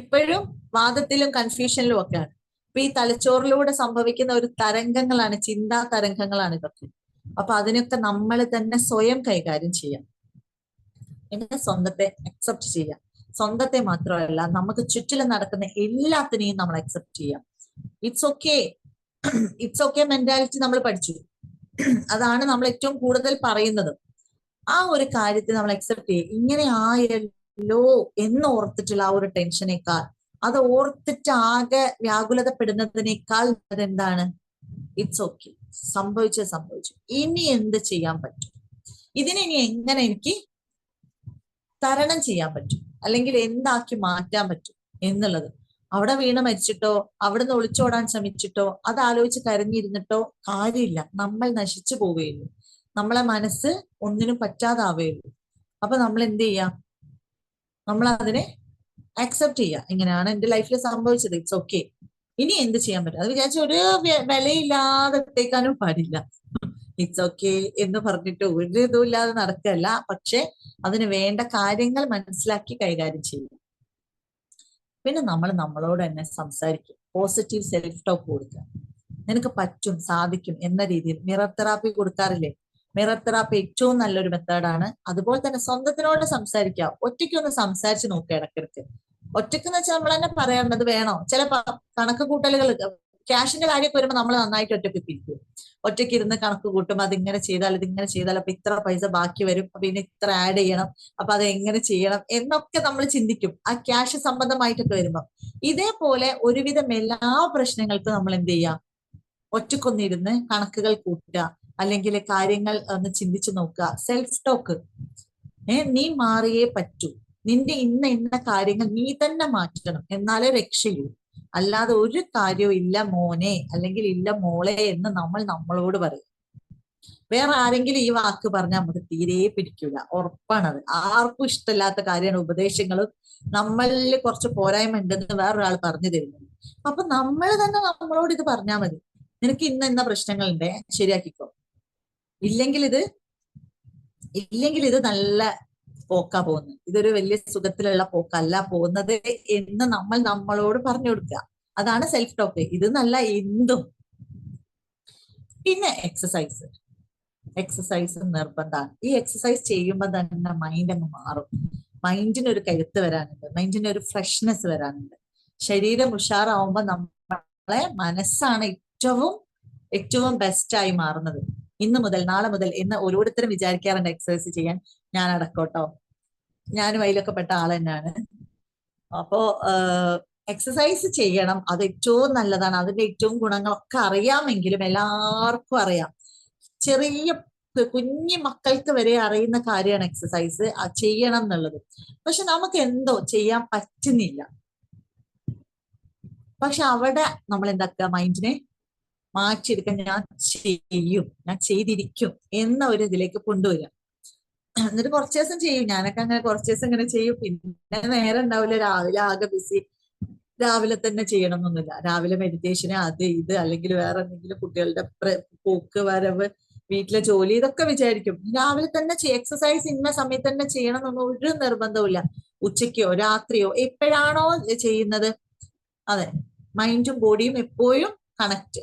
ഇപ്പോഴും വാദത്തിലും കൺഫ്യൂഷനിലും ഒക്കെയാണ്. അപ്പൊ ഈ തലച്ചോറിലൂടെ സംഭവിക്കുന്ന ഒരു തരംഗങ്ങളാണ്, ചിന്താ തരംഗങ്ങളാണ് ഇതൊക്കെ. അപ്പൊ അതിനൊക്കെ നമ്മൾ തന്നെ സ്വയം കൈകാര്യം ചെയ്യാം. എങ്ങനെ സ്വന്തത്തെ അക്സെപ്റ്റ് ചെയ്യാം. സ്വന്തത്തെ മാത്രമല്ല, നമുക്ക് ചുറ്റിലും നടക്കുന്ന എല്ലാത്തിനെയും നമ്മൾ അക്സെപ്റ്റ് ചെയ്യാം. ഇറ്റ്സ് ഓക്കെ മെന്റാലിറ്റി നമ്മൾ പഠിച്ചു. അതാണ് നമ്മൾ ഏറ്റവും കൂടുതൽ പറയുന്നത്. ആ ഒരു കാര്യത്തെ നമ്മൾ അക്സെപ്റ്റ് ചെയ്യും. ഇങ്ങനെ ആയല്ലോ എന്ന് ഓർത്തിട്ടുള്ള ആ ഒരു ടെൻഷനേക്കാൾ, അത് ഓർത്തിട്ട് ആകെ വ്യാകുലതപ്പെടുന്നതിനേക്കാൾ അതെന്താണ്, ഇറ്റ്സ് ഓക്കെ, സംഭവിച്ചു, ഇനി എന്ത് ചെയ്യാൻ പറ്റും, ഇതിനെ ഇനി എങ്ങനെ എനിക്ക് തരണം ചെയ്യാൻ പറ്റും, അല്ലെങ്കിൽ എന്താക്കി മാറ്റാൻ പറ്റും എന്നുള്ളത്. അവിടെ വീണ് മരിച്ചിട്ടോ അവിടെ നിന്ന് ഒളിച്ചോടാൻ ശ്രമിച്ചിട്ടോ അത് ആലോചിച്ച് കരഞ്ഞിരുന്നിട്ടോ കാര്യമില്ല. നമ്മൾ നശിച്ചു പോവുകയുള്ളൂ, നമ്മളെ മനസ്സ് ഒന്നിനും പറ്റാതാവുകയുള്ളൂ. അപ്പൊ നമ്മൾ എന്ത് ചെയ്യാം, നമ്മൾ അതിനെ അക്സെപ്റ്റ് ചെയ്യുക. ഇങ്ങനെയാണ് എന്റെ ലൈഫിൽ സംഭവിച്ചത്, ഇറ്റ്സ് ഓക്കെ, ഇനി എന്ത് ചെയ്യാൻ പറ്റും. അത് വിചാരിച്ച ഒരു വിലയില്ലാതെ ഇട്ടേക്കാനും പാടില്ല. ഇറ്റ്സ് ഓക്കെ എന്ന് പറഞ്ഞിട്ട് ഒരു ഇതും ഇല്ലാതെ നടക്കല്ല. പക്ഷെ അതിന് വേണ്ട കാര്യങ്ങൾ മനസ്സിലാക്കി കൈകാര്യം ചെയ്യും. പിന്നെ നമ്മൾ നമ്മളോട് തന്നെ സംസാരിക്കും, പോസിറ്റീവ് സെൽഫ് ടോക്ക് കൊടുക്കുക. നിനക്ക് പറ്റും, സാധിക്കും എന്ന രീതിയിൽ മിറർ തെറാപ്പി കൊടുക്കാറില്ലേ? മിറർ തെറാപ്പി ഏറ്റവും നല്ലൊരു മെത്തേഡാണ്. അതുപോലെ തന്നെ സ്വന്തത്തിനോട് സംസാരിക്കുക. ഒറ്റയ്ക്കൊന്ന് സംസാരിച്ച് നോക്കുക ഇടയ്ക്കിടയ്ക്ക്. ഒറ്റയ്ക്കെന്ന് വെച്ചാൽ നമ്മൾ തന്നെ പറയാറുണ്ട് വേണോ. ചില കണക്ക് കൂട്ടലുകൾ, ക്യാഷിന്റെ കാര്യമൊക്കെ വരുമ്പോൾ നമ്മൾ നന്നായിട്ട് ഒറ്റയ്ക്ക് ഒറ്റയ്ക്ക് ഇരുന്ന് കണക്ക് കൂട്ടും. അതിങ്ങനെ ചെയ്താൽ ഇതിങ്ങനെ ചെയ്താൽ അപ്പൊ ഇത്ര പൈസ ബാക്കി വരും, അപ്പൊ ഇനി ഇത്ര ആഡ് ചെയ്യണം, അപ്പൊ അത് എങ്ങനെ ചെയ്യണം എന്നൊക്കെ നമ്മൾ ചിന്തിക്കും ആ ക്യാഷ് സംബന്ധമായിട്ടൊക്കെ വരുമ്പോൾ. ഇതേപോലെ ഒരുവിധം എല്ലാ പ്രശ്നങ്ങൾക്കും നമ്മൾ എന്ത് ചെയ്യാം, ഒറ്റക്കൊന്നിരുന്ന് കണക്കുകൾ കൂട്ടുക, അല്ലെങ്കിൽ കാര്യങ്ങൾ ഒന്ന് ചിന്തിച്ചു നോക്കുക. സെൽഫ് ടോക്ക്, നീ മാറിയേ പറ്റൂ, നിന്റെ ഇന്ന കാര്യങ്ങൾ നീ തന്നെ മാറ്റണം, എന്നാലേ രക്ഷയൂ. അല്ലാതെ ഒരു കാര്യവും ഇല്ല മോനെ അല്ലെങ്കിൽ ഇല്ല മോളെ എന്ന് നമ്മൾ നമ്മളോട് പറയും. വേറെ ആരെങ്കിലും ഈ വാക്ക് പറഞ്ഞാൽ നമുക്ക് തീരെ പിടിക്കൂല, ഉറപ്പാണത്. ആർക്കും ഇഷ്ടമില്ലാത്ത കാര്യമാണ് ഉപദേശങ്ങളും നമ്മളിൽ കുറച്ച് പോരായ്മ ഉണ്ടെന്ന് വേറൊരാൾ പറഞ്ഞു തരുന്നത്. അപ്പൊ നമ്മൾ തന്നെ നമ്മളോട് ഇത് പറഞ്ഞാൽ മതി. നിനക്ക് ഇന്ന പ്രശ്നങ്ങളുണ്ട്, ശരിയാക്കിക്കോ. ഇല്ലെങ്കിൽ ഇത് നല്ല പോക്കാ പോകുന്നത്, ഇതൊരു വലിയ സുഖത്തിലുള്ള പോക്കല്ല പോകുന്നത് എന്ന് നമ്മൾ നമ്മളോട് പറഞ്ഞു കൊടുക്കുക. അതാണ് സെൽഫ് ടോക്ക്. ഇത് നല്ല എന്തും. പിന്നെ എക്സസൈസ് നിർബന്ധമാണ്. ഈ എക്സസൈസ് ചെയ്യുമ്പോൾ തന്നെ മൈൻഡ് അങ്ങ് മാറും. മൈൻഡിന് ഒരു കരുത്ത് വരാനുണ്ട്, മൈൻഡിന് ഒരു ഫ്രഷ്നെസ് വരാനുണ്ട്. ശരീരം ഉഷാറാവുമ്പോൾ നമ്മളെ മനസ്സാണ് ഏറ്റവും ബെസ്റ്റായി മാറുന്നത്. ഇന്ന് മുതൽ, നാളെ മുതൽ എന്ന് ഓരോരുത്തരും വിചാരിക്കാറുണ്ട് എക്സസൈസ് ചെയ്യാൻ. ഞാൻ അടക്കോട്ടോ, ഞാനും അതിലൊക്കെ പെട്ട ആൾ തന്നെയാണ്. അപ്പോ എക്സസൈസ് ചെയ്യണം, അത് ഏറ്റവും നല്ലതാണ്. അതിന്റെ ഏറ്റവും ഗുണങ്ങളൊക്കെ അറിയാമെങ്കിലും എല്ലാവർക്കും അറിയാം. ചെറിയ കുഞ്ഞു മക്കൾക്ക് വരെ അറിയുന്ന കാര്യമാണ് എക്സസൈസ് ചെയ്യണം എന്നുള്ളത്. പക്ഷെ നമുക്ക് എന്തോ ചെയ്യാൻ പറ്റുന്നില്ല. പക്ഷെ അവിടെ നമ്മൾ എന്താക്കുക, മൈൻഡിനെ മാറ്റിയെടുക്കാൻ ഞാൻ ചെയ്തിരിക്കും എന്ന ഒരു ഇതിലേക്ക് കൊണ്ടുവരിക. എന്നിട്ട് കുറച്ച് ദിവസം ചെയ്യും. ഞാനൊക്കെ അങ്ങനെ കുറച്ച് ദിവസം ഇങ്ങനെ ചെയ്യും. പിന്നെ നേരം ഉണ്ടാവില്ല, രാവിലെ ആകെ ബിസി. രാവിലെ തന്നെ ചെയ്യണം എന്നൊന്നുമില്ല. രാവിലെ മെഡിറ്റേഷന് അത് ഇത്, അല്ലെങ്കിൽ വേറെ എന്തെങ്കിലും കുട്ടികളുടെ പോക്ക് വരവ്, വീട്ടിലെ ജോലി, ഇതൊക്കെ വിചാരിക്കും രാവിലെ തന്നെ എക്സസൈസ് ഇന്ന സമയത്ത് തന്നെ ചെയ്യണം എന്നൊന്നും ഒരു നിർബന്ധവുമില്ല. ഉച്ചയ്ക്കോ രാത്രിയോ എപ്പോഴാണോ ചെയ്യുന്നത്, അതെ, മൈൻഡും ബോഡിയും എപ്പോഴും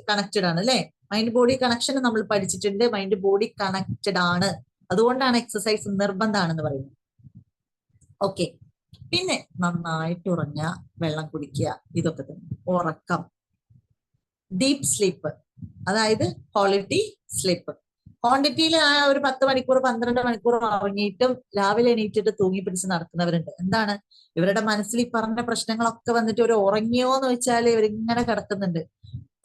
കണക്റ്റഡ് ആണ് അല്ലെ. മൈൻഡ് ബോഡി കണക്ഷൻ നമ്മൾ പഠിച്ചിട്ടുണ്ട്. മൈൻഡ് ബോഡി കണക്റ്റഡ് ആണ്. അതുകൊണ്ടാണ് എക്സസൈസ് നിർബന്ധമാണെന്ന് പറയുന്നത്. ഓക്കെ. പിന്നെ നന്നായിട്ട് ഉറങ്ങുക, വെള്ളം കുടിക്കുക, ഇതൊക്കെ തന്നെ. ഉറക്കം, ഡീപ്പ് സ്ലീപ്പ്, അതായത് ക്വാളിറ്റി സ്ലീപ്പ്. ക്വാണ്ടിറ്റിയിൽ ഒരു 10 മണിക്കൂർ 12 മണിക്കൂർ ഉറങ്ങിയിട്ടും രാവിലെ എണീറ്റിട്ട് തൂങ്ങി പിടിച്ച് നടക്കുന്നവരുണ്ട്. എന്താണ് ഇവരുടെ മനസ്സിൽ ഈ പറഞ്ഞ പ്രശ്നങ്ങളൊക്കെ വന്നിട്ട് ഒരു ഉറങ്ങിയോ എന്ന് വെച്ചാൽ ഇവരിങ്ങനെ കിടക്കുന്നുണ്ട്.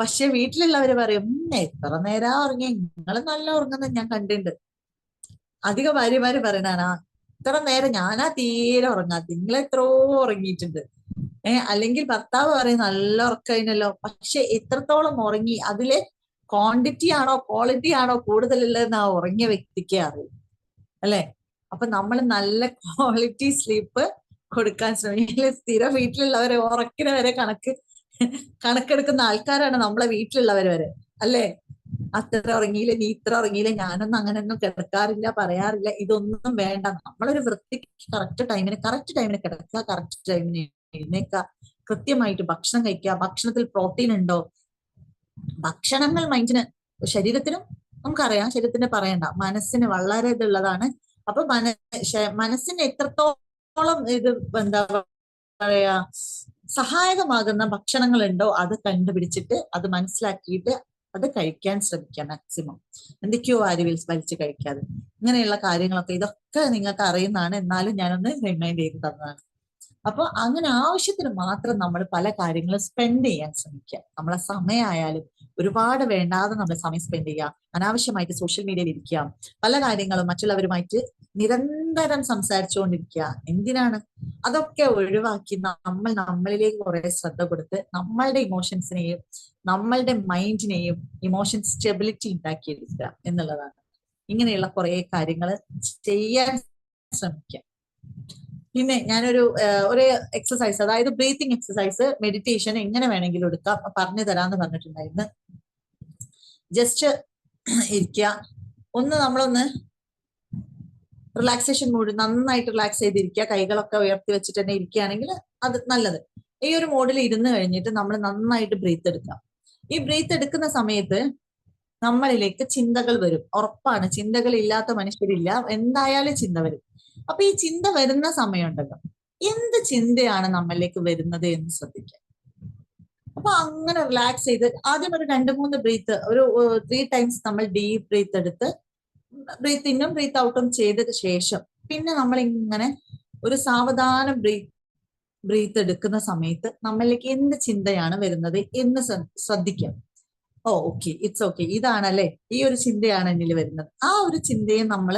പക്ഷെ വീട്ടിലുള്ളവര് പറയും, എത്ര നേരം ഉറങ്ങി, നിങ്ങൾ നല്ല ഉറങ്ങുന്നത് ഞാൻ കണ്ടിട്ടുണ്ട്. അധിക ഭാര്യമാര് പറയണാണ്, ഇത്ര നേരം ഞാനാ തീരെ ഉറങ്ങാത്ത, നിങ്ങൾ എത്രയോ ഉറങ്ങിയിട്ടുണ്ട്. അല്ലെങ്കിൽ ഭർത്താവ് പറയും നല്ല ഉറക്കഴിഞ്ഞല്ലോ. പക്ഷെ എത്രത്തോളം ഉറങ്ങി, അതില് ക്വാണ്ടിറ്റി ആണോ ക്വാളിറ്റി ആണോ കൂടുതലുള്ളതെന്ന് ആ ഉറങ്ങിയ വ്യക്തിക്ക് അറിയും അല്ലെ. അപ്പൊ നമ്മൾ നല്ല ക്വാളിറ്റി സ്ലീപ്പ് കൊടുക്കാൻ ശ്രമിക്കില്ല. സ്ഥിരം വീട്ടിലുള്ളവരെ ഉറക്കിന് വരെ കണക്കെടുക്കുന്ന ആൾക്കാരാണ് നമ്മളെ വീട്ടിലുള്ളവര് വരെ അല്ലേ. അത്ര ഉറങ്ങിയില്ല, നീ ഇത്ര ഉറങ്ങിയില്ല, ഞാനൊന്നും അങ്ങനെയൊന്നും കിടക്കാറില്ല, പറയാറില്ല. ഇതൊന്നും വേണ്ട. നമ്മളൊരു വൃത്തിക്ക് കറക്റ്റ് ടൈമിന് കിടക്കുക, കറക്റ്റ് ടൈമിന് എഴുന്നേക്കുക, കൃത്യമായിട്ട് ഭക്ഷണം കഴിക്കുക. ഭക്ഷണത്തിൽ പ്രോട്ടീൻ ഉണ്ടോ? ഭക്ഷണങ്ങൾ മൈൻഡിന്, ശരീരത്തിനും നമുക്കറിയാം, ശരീരത്തിന് പറയണ്ട, മനസ്സിന് വളരെ ഇതുള്ളതാണ്. അപ്പൊ മനസ്സിന് എത്രത്തോളം ഇത് എന്താ പറയാ സഹായകമാകുന്ന ഭക്ഷണങ്ങൾ ഉണ്ടോ അത് കണ്ടുപിടിച്ചിട്ട് അത് മനസ്സിലാക്കിയിട്ട് അത് കഴിക്കാൻ ശ്രമിക്കാം മാക്സിമം. എന്തൊക്കെയോ വലിച്ചു കഴിക്കാതെ, ഇങ്ങനെയുള്ള കാര്യങ്ങളൊക്കെ ഇതൊക്കെ നിങ്ങൾക്ക് അറിയുന്നതാണ്. എന്നാലും ഞാനൊന്ന് റിമൈൻഡ് ചെയ്ത് തന്നതാണ്. അപ്പൊ അങ്ങനെ ആവശ്യത്തിന് മാത്രം നമ്മൾ പല കാര്യങ്ങളും സ്പെൻഡ് ചെയ്യാൻ ശ്രമിക്കുക. നമ്മളെ സമയമായാലും ഒരുപാട് വേണ്ടാതെ നമ്മൾ സമയം സ്പെൻഡ് ചെയ്യുക. അനാവശ്യമായിട്ട് സോഷ്യൽ മീഡിയയിൽ ഇരിക്കുക, പല കാര്യങ്ങളും മറ്റുള്ളവരുമായിട്ട് നിരന്തരം സംസാരിച്ചുകൊണ്ടിരിക്കുക. എന്തിനാണ്? അതൊക്കെ ഒഴിവാക്കി നമ്മളിലേക്ക് കുറെ ശ്രദ്ധ കൊടുത്ത് നമ്മളുടെ ഇമോഷൻസിനെയും നമ്മളുടെ മൈൻഡിനെയും ഇമോഷൻ സ്റ്റെബിലിറ്റി ഉണ്ടാക്കിയെടുക്കുക എന്നുള്ളതാണ്. ഇങ്ങനെയുള്ള കുറെ കാര്യങ്ങൾ ചെയ്യാൻ ശ്രമിക്കുക. പിന്നെ ഞാനൊരു എക്സസൈസ്, അതായത് ബ്രീത്തിങ് എക്സസൈസ്, മെഡിറ്റേഷൻ എങ്ങനെ വേണമെങ്കിലും എടുക്കാം, പറഞ്ഞു തരാന്ന് പറഞ്ഞിട്ടുണ്ടായിരുന്നു. ജസ്റ്റ് ഇരിക്കുക, നമ്മളൊന്ന് റിലാക്സേഷൻ മൂഡ്, നന്നായിട്ട് റിലാക്സ് ചെയ്തിരിക്കുക. കൈകളൊക്കെ ഉയർത്തി വെച്ചിട്ട് തന്നെ ഇരിക്കുകയാണെങ്കിൽ അത് നല്ലത്. ഈ ഒരു മോഡിൽ ഇരുന്ന് കഴിഞ്ഞിട്ട് നമ്മൾ നന്നായിട്ട് ബ്രീത്ത് എടുക്കാം. ഈ ബ്രീത്ത് എടുക്കുന്ന സമയത്ത് നമ്മളിലേക്ക് ചിന്തകൾ വരും, ഉറപ്പാണ്. ചിന്തകൾ ഇല്ലാത്ത മനുഷ്യരില്ല, എന്തായാലും ചിന്ത വരും. അപ്പൊ ഈ ചിന്ത വരുന്ന സമയമുണ്ടല്ലോ, എന്ത് ചിന്തയാണ് നമ്മളിലേക്ക് വരുന്നത് എന്ന് ശ്രദ്ധിക്കാം. അപ്പൊ അങ്ങനെ റിലാക്സ് ചെയ്ത് ആദ്യം ഒരു 2-3 ബ്രീത്ത്, ഒരു 3 ടൈംസ് നമ്മൾ ഡീപ്പ് ബ്രീത്ത് എടുത്ത് ബ്രീത്ത് ഇന്നും ബ്രീത്ത് ഔട്ടും ചെയ്തതിന് ശേഷം പിന്നെ നമ്മൾ ഇങ്ങനെ ഒരു സാവധാനം ബ്രീത്ത് എടുക്കുന്ന സമയത്ത് നമ്മളിലേക്ക് എന്ത് ചിന്തയാണ് വരുന്നത് എന്ന് ശ്രദ്ധിക്കാം. ഓക്കെ, ഇറ്റ്സ് ഓക്കെ, ഇതാണല്ലേ, ഈ ഒരു ചിന്തയാണ് എന്നിൽ വരുന്നത്. ആ ഒരു ചിന്തയെ നമ്മൾ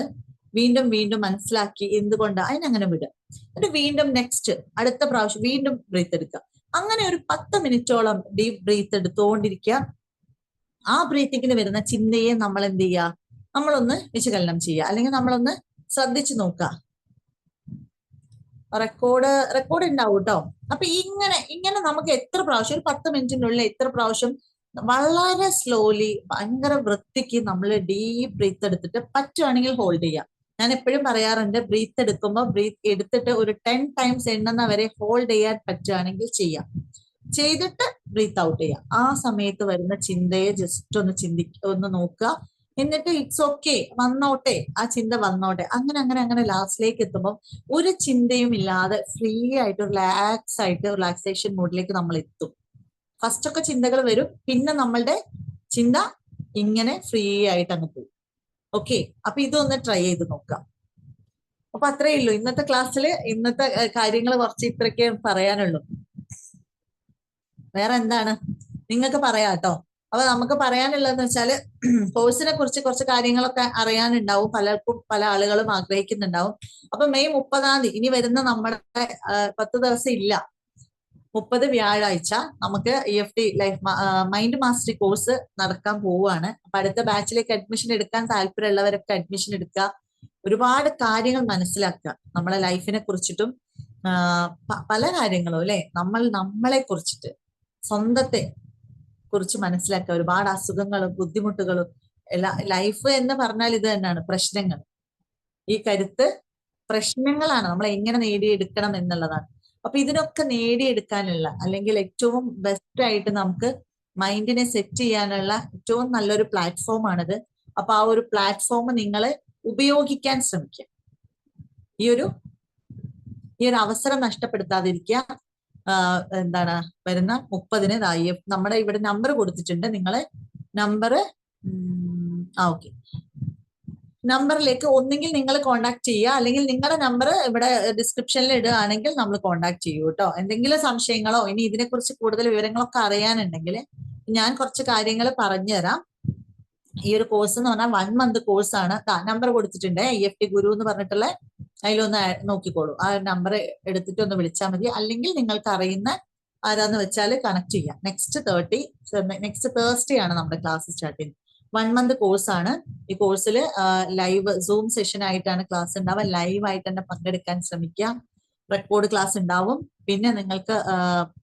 വീണ്ടും വീണ്ടും മനസ്സിലാക്കി എന്തുകൊണ്ട് അതിനങ്ങനെ വിടുക. എന്നിട്ട് വീണ്ടും നെക്സ്റ്റ് അടുത്ത പ്രാവശ്യം വീണ്ടും ബ്രീത്ത് എടുക്കുക. അങ്ങനെ ഒരു 10 മിനിറ്റോളം ഡീപ്പ് ബ്രീത്ത് എടുത്തുകൊണ്ടിരിക്കുക. ആ ബ്രീത്തിങ്ങിന് വരുന്ന ചിന്തയെ നമ്മൾ എന്ത് ചെയ്യുക, നമ്മളൊന്ന് വിശകലനം ചെയ്യുക, അല്ലെങ്കിൽ നമ്മളൊന്ന് ശ്രദ്ധിച്ചു നോക്കുക. റെക്കോർഡ് ഉണ്ടാവും കേട്ടോ. അപ്പൊ ഇങ്ങനെ നമുക്ക് എത്ര പ്രാവശ്യം, ഒരു 10 മിനിറ്റിനുള്ളിൽ എത്ര പ്രാവശ്യം വളരെ സ്ലോലി ഭയങ്കര വൃത്തിക്ക് നമ്മൾ ഡീപ്പ് ബ്രീത്ത് എടുത്തിട്ട് പറ്റുവാണെങ്കിൽ ഹോൾഡ് ചെയ്യാം. ഞാൻ എപ്പോഴും പറയാറുണ്ട്, ബ്രീത്ത് എടുക്കുമ്പോൾ ബ്രീത്ത് എടുത്തിട്ട് ഒരു 10 ടൈംസ് എണ്ണുന്ന വരെ ഹോൾഡ് ചെയ്യാൻ പറ്റുകയാണെങ്കിൽ ചെയ്യാം. ചെയ്തിട്ട് ബ്രീത്ത് ഔട്ട് ചെയ്യാം. ആ സമയത്ത് വരുന്ന ചിന്തയെ ജസ്റ്റ് ഒന്ന് നോക്കുക. എന്നിട്ട് ഇറ്റ്സ് ഓക്കെ, വന്നോട്ടെ, ആ ചിന്ത വന്നോട്ടെ. അങ്ങനെ അങ്ങനെ അങ്ങനെ ലാസ്റ്റിലേക്ക് എത്തുമ്പോൾ ഒരു ചിന്തയും ഇല്ലാതെ ഫ്രീ ആയിട്ട് റിലാക്സ് ആയിട്ട് റിലാക്സേഷൻ മോഡിലേക്ക് നമ്മൾ എത്തും. ഫസ്റ്റ് ഒക്കെ ചിന്തകൾ വരും, പിന്നെ നമ്മളുടെ ചിന്ത ഇങ്ങനെ ഫ്രീ ആയിട്ട് അങ്ങ് പോകും. ഓക്കെ, അപ്പൊ ഇതൊന്ന് ട്രൈ ചെയ്ത് നോക്കാം. അപ്പൊ അത്രയേ ഉള്ളൂ ഇന്നത്തെ ക്ലാസ്സിൽ. ഇന്നത്തെ കാര്യങ്ങൾ കുറച്ച് ഇത്രയൊക്കെ പറയാനുള്ളൂ. വേറെ എന്താണ് നിങ്ങൾക്ക് പറയാട്ടോ. അപ്പൊ നമുക്ക് പറയാനുള്ളതെന്ന് വെച്ചാല് കോഴ്സിനെ കുറിച്ച് കുറച്ച് കാര്യങ്ങളൊക്കെ അറിയാനുണ്ടാവും. പലർക്കും പല ആളുകളും ആഗ്രഹിക്കുന്നുണ്ടാവും. അപ്പൊ മെയ് 30 ഇനി വരുന്ന നമ്മുടെ 10 ദിവസം ഇല്ല, 30 വ്യാഴാഴ്ച നമുക്ക് EFT life mind mastery course നടക്കാൻ പോവുകയാണ്. അപ്പൊ അടുത്ത ബാച്ചിലേക്ക് അഡ്മിഷൻ എടുക്കാൻ താല്പര്യമുള്ളവരൊക്കെ അഡ്മിഷൻ എടുക്കുക. ഒരുപാട് കാര്യങ്ങൾ മനസ്സിലാക്കുക, നമ്മളെ ലൈഫിനെ കുറിച്ചിട്ടും പല കാര്യങ്ങളും അല്ലെ, നമ്മളെ കുറിച്ചിട്ട് സ്വന്തത്തെ കുറിച്ച് മനസ്സിലാക്കുക. ഒരുപാട് അസുഖങ്ങളും ബുദ്ധിമുട്ടുകളും ലൈഫ് എന്ന് പറഞ്ഞാൽ ഇത് തന്നെയാണ്, പ്രശ്നങ്ങൾ. ഈ കരുത്ത് പ്രശ്നങ്ങളാണ്, നമ്മൾ എങ്ങനെ നേടിയെടുക്കണം എന്നുള്ളതാണ്. അപ്പൊ ഇതിനൊക്കെ നേടിയെടുക്കാനുള്ള, അല്ലെങ്കിൽ ഏറ്റവും ബെസ്റ്റ് ആയിട്ട് നമുക്ക് മൈൻഡിനെ സെറ്റ് ചെയ്യാനുള്ള ഏറ്റവും നല്ലൊരു പ്ലാറ്റ്ഫോമാണിത്. അപ്പൊ ആ ഒരു പ്ലാറ്റ്ഫോം നിങ്ങൾ ഉപയോഗിക്കാൻ ശ്രമിക്കുക. ഈ ഒരു അവസരം നഷ്ടപ്പെടുത്താതിരിക്കുക. എന്താണ് വരുന്ന 30 നമ്മുടെ ഇവിടെ നമ്പർ കൊടുത്തിട്ടുണ്ട്. നിങ്ങള് നമ്പർ ഓക്കെ, നമ്പറിലേക്ക് ഒന്നെങ്കിൽ നിങ്ങൾ കോണ്ടാക്ട് ചെയ്യുക, അല്ലെങ്കിൽ നിങ്ങളുടെ നമ്പർ ഇവിടെ ഡിസ്ക്രിപ്ഷനിൽ ഇടുകയാണെങ്കിൽ നമ്മൾ കോണ്ടാക്ട് ചെയ്യൂ കേട്ടോ. എന്തെങ്കിലും സംശയങ്ങളോ ഇനി ഇതിനെക്കുറിച്ച് കൂടുതൽ വിവരങ്ങളൊക്കെ അറിയാനുണ്ടെങ്കിൽ ഞാൻ കുറച്ച് കാര്യങ്ങൾ പറഞ്ഞുതരാം. ഈ ഒരു കോഴ്സ് എന്ന് പറഞ്ഞാൽ 1 മന്ത് കോഴ്സാണ്. നമ്പർ കൊടുത്തിട്ടുണ്ട്, EFT ഗുരു എന്ന് പറഞ്ഞിട്ടുള്ള, അതിലൊന്ന് നോക്കിക്കോളൂ. ആ നമ്പർ എടുത്തിട്ട് ഒന്ന് വിളിച്ചാൽ മതി. അല്ലെങ്കിൽ നിങ്ങൾക്ക് അറിയുന്ന ആരാന്ന് വെച്ചാൽ കണക്ട് ചെയ്യാം. നെക്സ്റ്റ് തേഴ്സ്ഡേ ആണ് നമ്മുടെ ക്ലാസ് സ്റ്റാർട്ട് ചെയ്യുന്നത്. 1 മന്ത് കോഴ്സാണ്. ഈ കോഴ്സിൽ ലൈവ് സൂം സെഷൻ ആയിട്ടാണ് ക്ലാസ് ഉണ്ടാവുക. ലൈവ് ആയിട്ട് തന്നെ പങ്കെടുക്കാൻ ശ്രമിക്കുക. റെക്കോർഡ് ക്ലാസ് ഉണ്ടാവും. പിന്നെ നിങ്ങൾക്ക്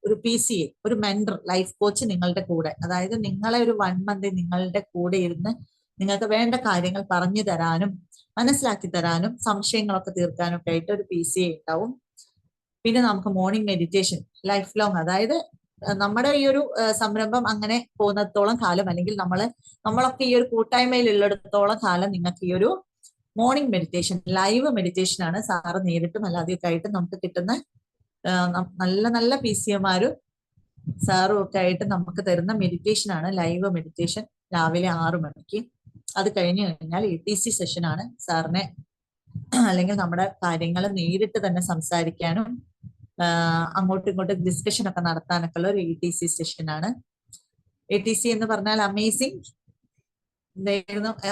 ഒരു PCA, ഒരു മെന്റർ, ലൈഫ് കോച്ച് നിങ്ങളുടെ കൂടെ, അതായത് നിങ്ങളെ ഒരു 1 മന്ത് നിങ്ങളുടെ കൂടെ ഇരുന്ന് നിങ്ങൾക്ക് വേണ്ട കാര്യങ്ങൾ പറഞ്ഞു തരാനും മനസ്സിലാക്കി തരാനും സംശയങ്ങളൊക്കെ തീർക്കാനും ഒക്കെ ആയിട്ട് ഒരു PCA ഉണ്ടാവും. പിന്നെ നമുക്ക് മോർണിംഗ് മെഡിറ്റേഷൻ ലൈഫ് ലോങ്, അതായത് നമ്മുടെ ഈ ഒരു സംരംഭം അങ്ങനെ പോകുന്നിടത്തോളം കാലം, അല്ലെങ്കിൽ നമ്മളൊക്കെ ഈ ഒരു കൂട്ടായ്മയിൽ ഉള്ളിടത്തോളം കാലം നിങ്ങൾക്ക് ഈ ഒരു മോർണിംഗ് മെഡിറ്റേഷൻ, ലൈവ് മെഡിറ്റേഷൻ ആണ്. സാറ് നേരിട്ടും അല്ലാതെയൊക്കെ ആയിട്ട് നമുക്ക് കിട്ടുന്ന നല്ല നല്ല PCAമാരും സാറും ഒക്കെ ആയിട്ട് നമുക്ക് തരുന്ന മെഡിറ്റേഷൻ ആണ് ലൈവ് മെഡിറ്റേഷൻ, രാവിലെ 6 മണിക്ക്. അത് കഴിഞ്ഞു കഴിഞ്ഞാൽ ETC സെഷൻ ആണ്. സാറിനെ അല്ലെങ്കിൽ നമ്മുടെ കാര്യങ്ങൾ നേരിട്ട് തന്നെ സംസാരിക്കാനും അങ്ങോട്ടും ഇങ്ങോട്ടും ഡിസ്കഷൻ ഒക്കെ നടത്താനൊക്കെ ഉള്ള ഒരു ETC സെഷൻ ആണ്. ETC എന്ന് പറഞ്ഞാൽ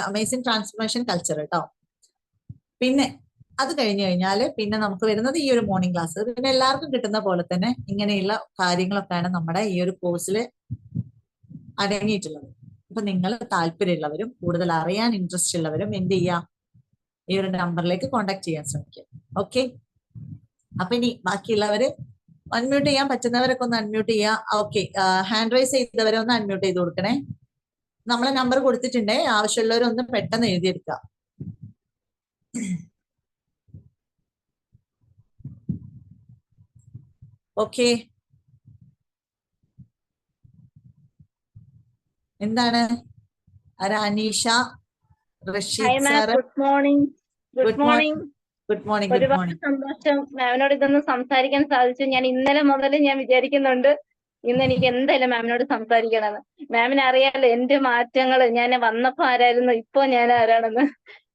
അമേസിംഗ് ട്രാൻസ്ഫോർമേഷൻ കൾച്ചർ കേട്ടോ. പിന്നെ അത് കഴിഞ്ഞു കഴിഞ്ഞാൽ പിന്നെ നമുക്ക് വരുന്നത് ഈ ഒരു മോർണിംഗ് ക്ലാസ്. പിന്നെ എല്ലാവർക്കും കിട്ടുന്ന പോലെ തന്നെ ഇങ്ങനെയുള്ള കാര്യങ്ങളൊക്കെയാണ് നമ്മുടെ ഈ ഒരു കോഴ്സിൽ അടങ്ങിയിട്ടുള്ളത്. അപ്പൊ നിങ്ങൾ താല്പര്യമുള്ളവരും കൂടുതൽ അറിയാൻ ഇൻട്രസ്റ്റ് ഉള്ളവരും എന്ത് ചെയ്യാം, ഈ ഒരു നമ്പറിലേക്ക് കോണ്ടാക്ട് ചെയ്യാൻ ശ്രമിക്കുക. ഓക്കെ, അപ്പൊ ഇനി ബാക്കിയുള്ളവര് അൺമ്യൂട്ട് ചെയ്യാൻ പറ്റുന്നവരൊക്കെ ഒന്ന് അൺമ്യൂട്ട് ചെയ്യാം. ഓക്കെ, ഹാൻഡ് റൈസ് ചെയ്തവരെ ഒന്ന് അൺമ്യൂട്ട് ചെയ്ത് കൊടുക്കണേ. നമ്മളെ നമ്പർ കൊടുത്തിട്ടുണ്ടേ, ആവശ്യമുള്ളവരൊന്ന് പെട്ടെന്ന് എഴുതിയെടുക്കുക. ഓക്കെ, എന്താണ് Aneesha, Rasheed sir, good morning. Good morning. Good morning. Good ഒരുപാട് മോർണിംഗ്. സന്തോഷം മാമിനോട് ഇതൊന്ന് സംസാരിക്കാൻ സാധിച്ചു. ഞാൻ ഇന്നലെ മുതൽ ഞാൻ വിചാരിക്കുന്നുണ്ട് ഇന്ന് എനിക്ക് എന്തായാലും മാമിനോട് സംസാരിക്കണമെന്ന്. മാമിന് അറിയാലോ എന്റെ മാറ്റങ്ങൾ, ഞാൻ വന്നപ്പോ ആരായിരുന്നു, ഇപ്പൊ ഞാൻ ആരാണെന്ന്.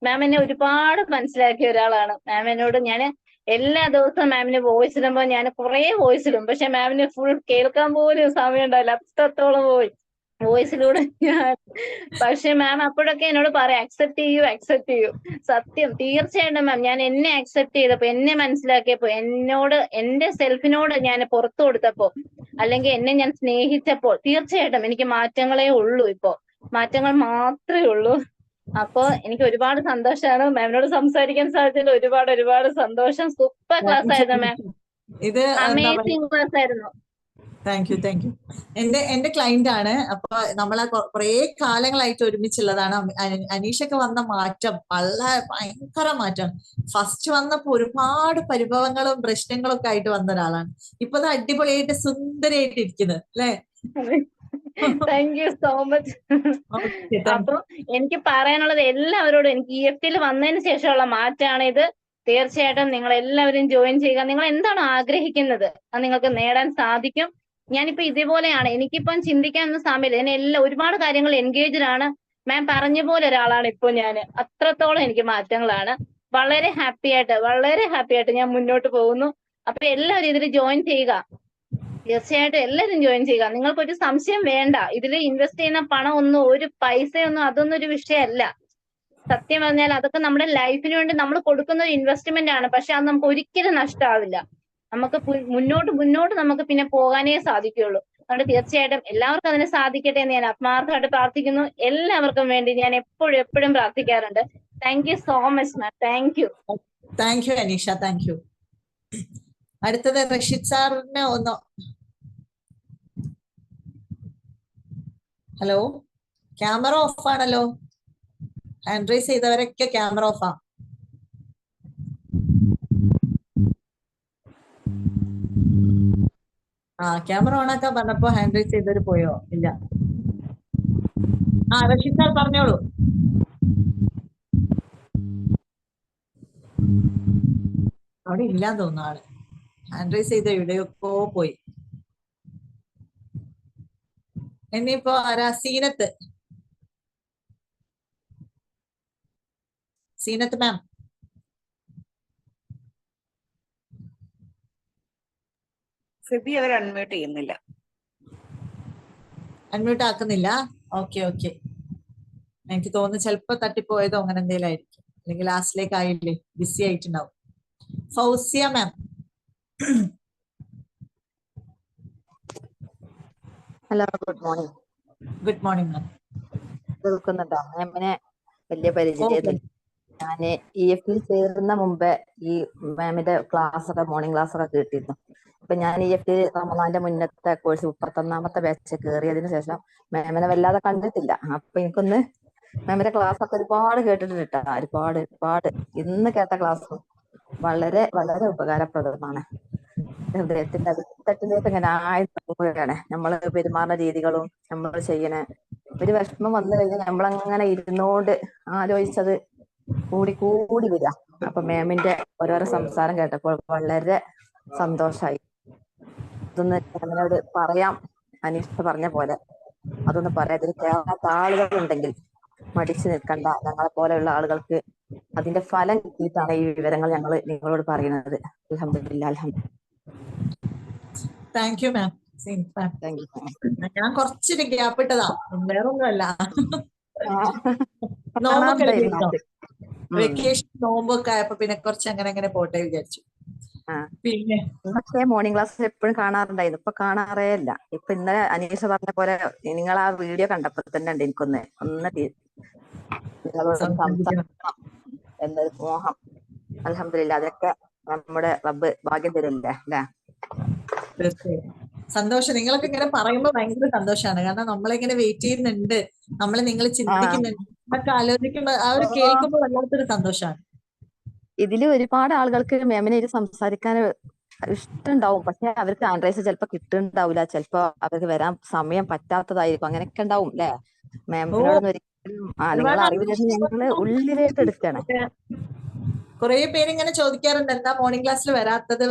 മാം എന്നെ ഒരുപാട് മനസ്സിലാക്കിയ ഒരാളാണ്. മാം എന്നോട് ഞാൻ എല്ലാ ദിവസവും മാമിന് വോയിസ് ഇടുമ്പോ ഞാൻ കുറെ വോയിസ് ഇടും, പക്ഷെ മാമിന് ഫുൾ കേൾക്കാൻ പോലും സമയം ഉണ്ടാവില്ല, അത്രത്തോളം വോയിസിലൂടെ ഞാൻ. പക്ഷെ മാം അപ്പോഴൊക്കെ എന്നോട് പറയാം അക്സെപ്റ്റ് ചെയ്യൂ. സത്യം, തീർച്ചയായിട്ടും മാം ഞാൻ എന്നെ അക്സെപ്റ്റ് ചെയ്തപ്പോ, എന്നെ മനസ്സിലാക്കിയപ്പോ, എന്നോട് എന്റെ സെൽഫിനോട് ഞാൻ പുറത്തു കൊടുത്തപ്പോ, അല്ലെങ്കിൽ എന്നെ ഞാൻ സ്നേഹിച്ചപ്പോൾ തീർച്ചയായിട്ടും എനിക്ക് മാറ്റങ്ങളേ ഉള്ളൂ. ഇപ്പോ മാറ്റങ്ങൾ മാത്രമേ ഉള്ളൂ. അപ്പൊ എനിക്ക് ഒരുപാട് സന്തോഷമാണ് മാമിനോട് സംസാരിക്കാൻ സാധിച്ചതിൽ. ഒരുപാട് സന്തോഷം. സൂപ്പർ ക്ലാസ് ആയിരുന്നു മാം, ഇത് അമേസിംഗ് ക്ലാസ് ആയിരുന്നു. Thank you. എന്റെ ക്ലൈന്റ് ആണ്. അപ്പൊ നമ്മളെ കുറേ കാലങ്ങളായിട്ട് ഒരുമിച്ചുള്ളതാണ്. അനീഷൊക്കെ വന്ന മാറ്റം വളരെ ഭയങ്കര മാറ്റം. ഫസ്റ്റ് വന്നപ്പോ ഒരുപാട് പരിഭവങ്ങളും പ്രശ്നങ്ങളും ഒക്കെ ആയിട്ട് വന്ന ഒരാളാണ്. ഇപ്പൊ അത് അടിപൊളിയായിട്ട് സുന്ദരിയായിട്ട് ഇരിക്കുന്നത് അല്ലെ? Thank you so much. Okay, thank അപ്പൊ എനിക്ക് പറയാനുള്ളത് എല്ലാവരോടും, എനിക്ക് EFT വന്നതിന് ശേഷമുള്ള മാറ്റമാണ് ഇത്. തീർച്ചയായിട്ടും നിങ്ങൾ എല്ലാവരും ജോയിൻ ചെയ്യുക. നിങ്ങൾ എന്താണ് ആഗ്രഹിക്കുന്നത് അത് നിങ്ങൾക്ക് നേടാൻ സാധിക്കും. ഞാനിപ്പോ ഇതേപോലെയാണ്. എനിക്കിപ്പം ചിന്തിക്കാനൊന്നും സമയമില്ല. ഞാൻ ഒരുപാട് കാര്യങ്ങൾ എൻഗേജ്ഡ് ആണ്. മാം പറഞ്ഞ പോലെ ഒരാളാണ് ഇപ്പൊ ഞാൻ. അത്രത്തോളം എനിക്ക് മാറ്റങ്ങളാണ്. വളരെ ഹാപ്പി ആയിട്ട് ഞാൻ മുന്നോട്ട് പോകുന്നു. അപ്പൊ എല്ലാവരും ഇതിൽ ജോയിൻ ചെയ്യുക. തീർച്ചയായിട്ടും എല്ലാവരും ജോയിൻ ചെയ്യുക. നിങ്ങൾക്കൊരു സംശയം വേണ്ട. ഇതിൽ ഇൻവെസ്റ്റ് ചെയ്യുന്ന പണം ഒന്നും, ഒരു പൈസയൊന്നും, അതൊന്നും ഒരു വിഷയമല്ല. സത്യം പറഞ്ഞാൽ അതൊക്കെ നമ്മുടെ ലൈഫിന് വേണ്ടി നമ്മൾ കൊടുക്കുന്ന ഒരു ഇൻവെസ്റ്റ്മെന്റ് ആണ്. പക്ഷെ അത് നമുക്ക് ഒരിക്കലും നഷ്ടമാവില്ല. നമുക്ക് മുന്നോട്ട് നമുക്ക് പിന്നെ പോകാനേ സാധിക്കുകയുള്ളൂ. അതുകൊണ്ട് തീർച്ചയായിട്ടും എല്ലാവർക്കും അതിന് സാധിക്കട്ടെ എന്ന് ഞാൻ ആത്മാർത്ഥമായിട്ട് പ്രാർത്ഥിക്കുന്നു. എല്ലാവർക്കും വേണ്ടി ഞാൻ എപ്പോഴും പ്രാർത്ഥിക്കാറുണ്ട്. Thank you so much ma'am. Thank you Aneesha. Thank you. അടുത്തത് റഷീദ് സാറിന് ഒന്ന്. ഹലോ, ക്യാമറ ഓഫ് ആണല്ലോ. ഹാൻഡ് റൈസ് ചെയ്തവരൊക്കെ ക്യാമറ ഓഫാ. ക്യാമറ ഓണാക്കാൻ പറഞ്ഞപ്പോ ഹാൻഡ് റൈസ് ചെയ്തവര് പോയോ? ഇല്ല. റഷീദ് സാർ പറഞ്ഞോളൂ. അവിടെ ഇല്ലാന്ന് തോന്നുന്നു ആള്. ഹാൻഡ് റൈസ് ചെയ്ത എവിടെയൊക്കെ പോയി. ഇനിയിപ്പോ ആരാ? സീനത്ത് മാം. ഫിബി അവർ അൺമ്യൂട്ട് ചെയ്യുന്നില്ല. അൺമ്യൂട്ട് ആക്കുന്നില്ല. ഓക്കെ. എനിക്ക് തോന്നുന്നു ചിലപ്പോ തട്ടിപ്പോയതോ അങ്ങനെ എന്തെങ്കിലും ആയിരിക്കും. അല്ലെങ്കിൽ ലാസ്റ്റിലേക്ക് ആയില്ലേ, ബിസി ആയിട്ടുണ്ടാവും. Fousiya ma'am. Hello, good morning. Good morning ma'am. കേൾക്കുന്നുണ്ടോ? മാമിനെ വലിയ പരിചയം. ഞാന് EFT ചേരുന്ന മുമ്പേ ഈ മാമിന്റെ മോർണിംഗ് ക്ലാസ് ഒക്കെ കേട്ടിരുന്നു. അപ്പൊ ഞാൻ EFT റമദാന്റെ മുന്നത്തെ കോഴ്സ് 31ാമത്തെ ബാച്ച് കയറിയതിനു ശേഷം മാമിനെ വല്ലാതെ കണ്ടിട്ടില്ല. അപ്പൊ എനിക്കൊന്ന് മാമിന്റെ ക്ലാസ് ഒക്കെ ഒരുപാട് കേട്ടിട്ടുണ്ട്. ഒരുപാട് ഇന്ന് കേട്ട ക്ലാസ് വളരെ ഉപകാരപ്രദമാണ്. ഹൃദയത്തിന്റെ അടിത്തട്ടിലേക്ക് ഇങ്ങനെ ആയിട്ടാണ് നമ്മള് പെരുമാറുന്ന രീതികളും നമ്മൾ ചെയ്യണ. ഒരു വിഷമം വന്നു കഴിഞ്ഞാൽ നമ്മളങ്ങനെ ഇരുന്നോണ്ട് ആലോചിച്ചത് കൂടി വരിക. അപ്പൊ മാമിന്റെ ഓരോരോ സംസാരം കേട്ടപ്പോൾ വളരെ സന്തോഷായി. അതൊന്ന് മാമിനോട് പറയാം. അനീഷ പറഞ്ഞ പോലെ അതൊന്ന് പറയാം. ഇതിൽ കേറാത്ത ആളുകളുണ്ടെങ്കിൽ മടിച്ചു നിൽക്കണ്ട. ഞങ്ങളെ പോലെയുള്ള ആളുകൾക്ക് അതിന്റെ ഫലം കിട്ടിയിട്ടാണ് ഈ വിവരങ്ങൾ ഞങ്ങൾ നിങ്ങളോട് പറയുന്നത്. അൽഹംദുലില്ലാഹ്. Thank you ma'am. ഞാൻ കുറച്ചൊരു ഗ്യാപ്പ് ഇട്ടതാ, വേറൊന്നുമല്ല. നോമ്പൊക്കെ വെക്കേഷൻ നോമ്പൊക്കെ ആയപ്പോ പിന്നെ കുറച്ച് അങ്ങനെ പോട്ടെ വിചാരിച്ചു. പിന്നെ മോർണിംഗ് ക്ലാസ് എപ്പോഴും കാണാറുണ്ടായിരുന്നു. ഇപ്പൊ കാണാറേ ഇല്ല. ഇപ്പൊ ഇന്നലെ അനീഷ പറഞ്ഞ പോലെ നിങ്ങൾ ആ വീഡിയോ കണ്ടപ്പോ തന്നെ ഉണ്ട് എനിക്കൊന്ന് നിങ്ങളോട് സംസാരിക്കണം എന്നൊരു മോഹം. അൽഹംദുലില്ലാഹ്. അതൊക്കെ നമ്മുടെ റബ്ബ് ഭാഗ്യം തരില്ലേ അല്ലെ? തീർച്ചയായും സന്തോഷം. നിങ്ങളൊക്കെ ഇങ്ങനെ പറയുമ്പോ ഭയങ്കര സന്തോഷമാണ്. കാരണം നമ്മളിങ്ങനെ വെയിറ്റ് ചെയ്യുന്നുണ്ട്, നിങ്ങൾ ചിന്തിക്കുന്നുണ്ട് എന്നൊക്കെ ആലോചിക്കുമ്പോ ആ ഒരു കേൾക്കുമ്പോ വല്ലാത്തൊരു സന്തോഷമാണ്. ഇതില് ഒരുപാട് ആളുകൾക്ക് മാമിനെ സംസാരിക്കാൻ ഇഷ്ടമുണ്ടാവും. പക്ഷെ അവർക്ക് ഹാൻഡ് റൈസ് ചിലപ്പോ കിട്ടുന്നുണ്ടാവില്ല. ചിലപ്പോ അവർക്ക് വരാൻ സമയം പറ്റാത്തതായിരിക്കും. അങ്ങനെയൊക്കെ ഉണ്ടാവും അല്ലെ? മാമിനോടൊന്നും ഒരിക്കലും നിങ്ങളെ അറിവില്ല, ഞങ്ങള് ഉള്ളിലേക്ക് എടുക്കാണ്. കുറെ പേര് ഇങ്ങനെ ചോദിക്കാറുണ്ട്, എന്താ മോർണിംഗ് ക്ലാസ്സിൽ വരാത്തത്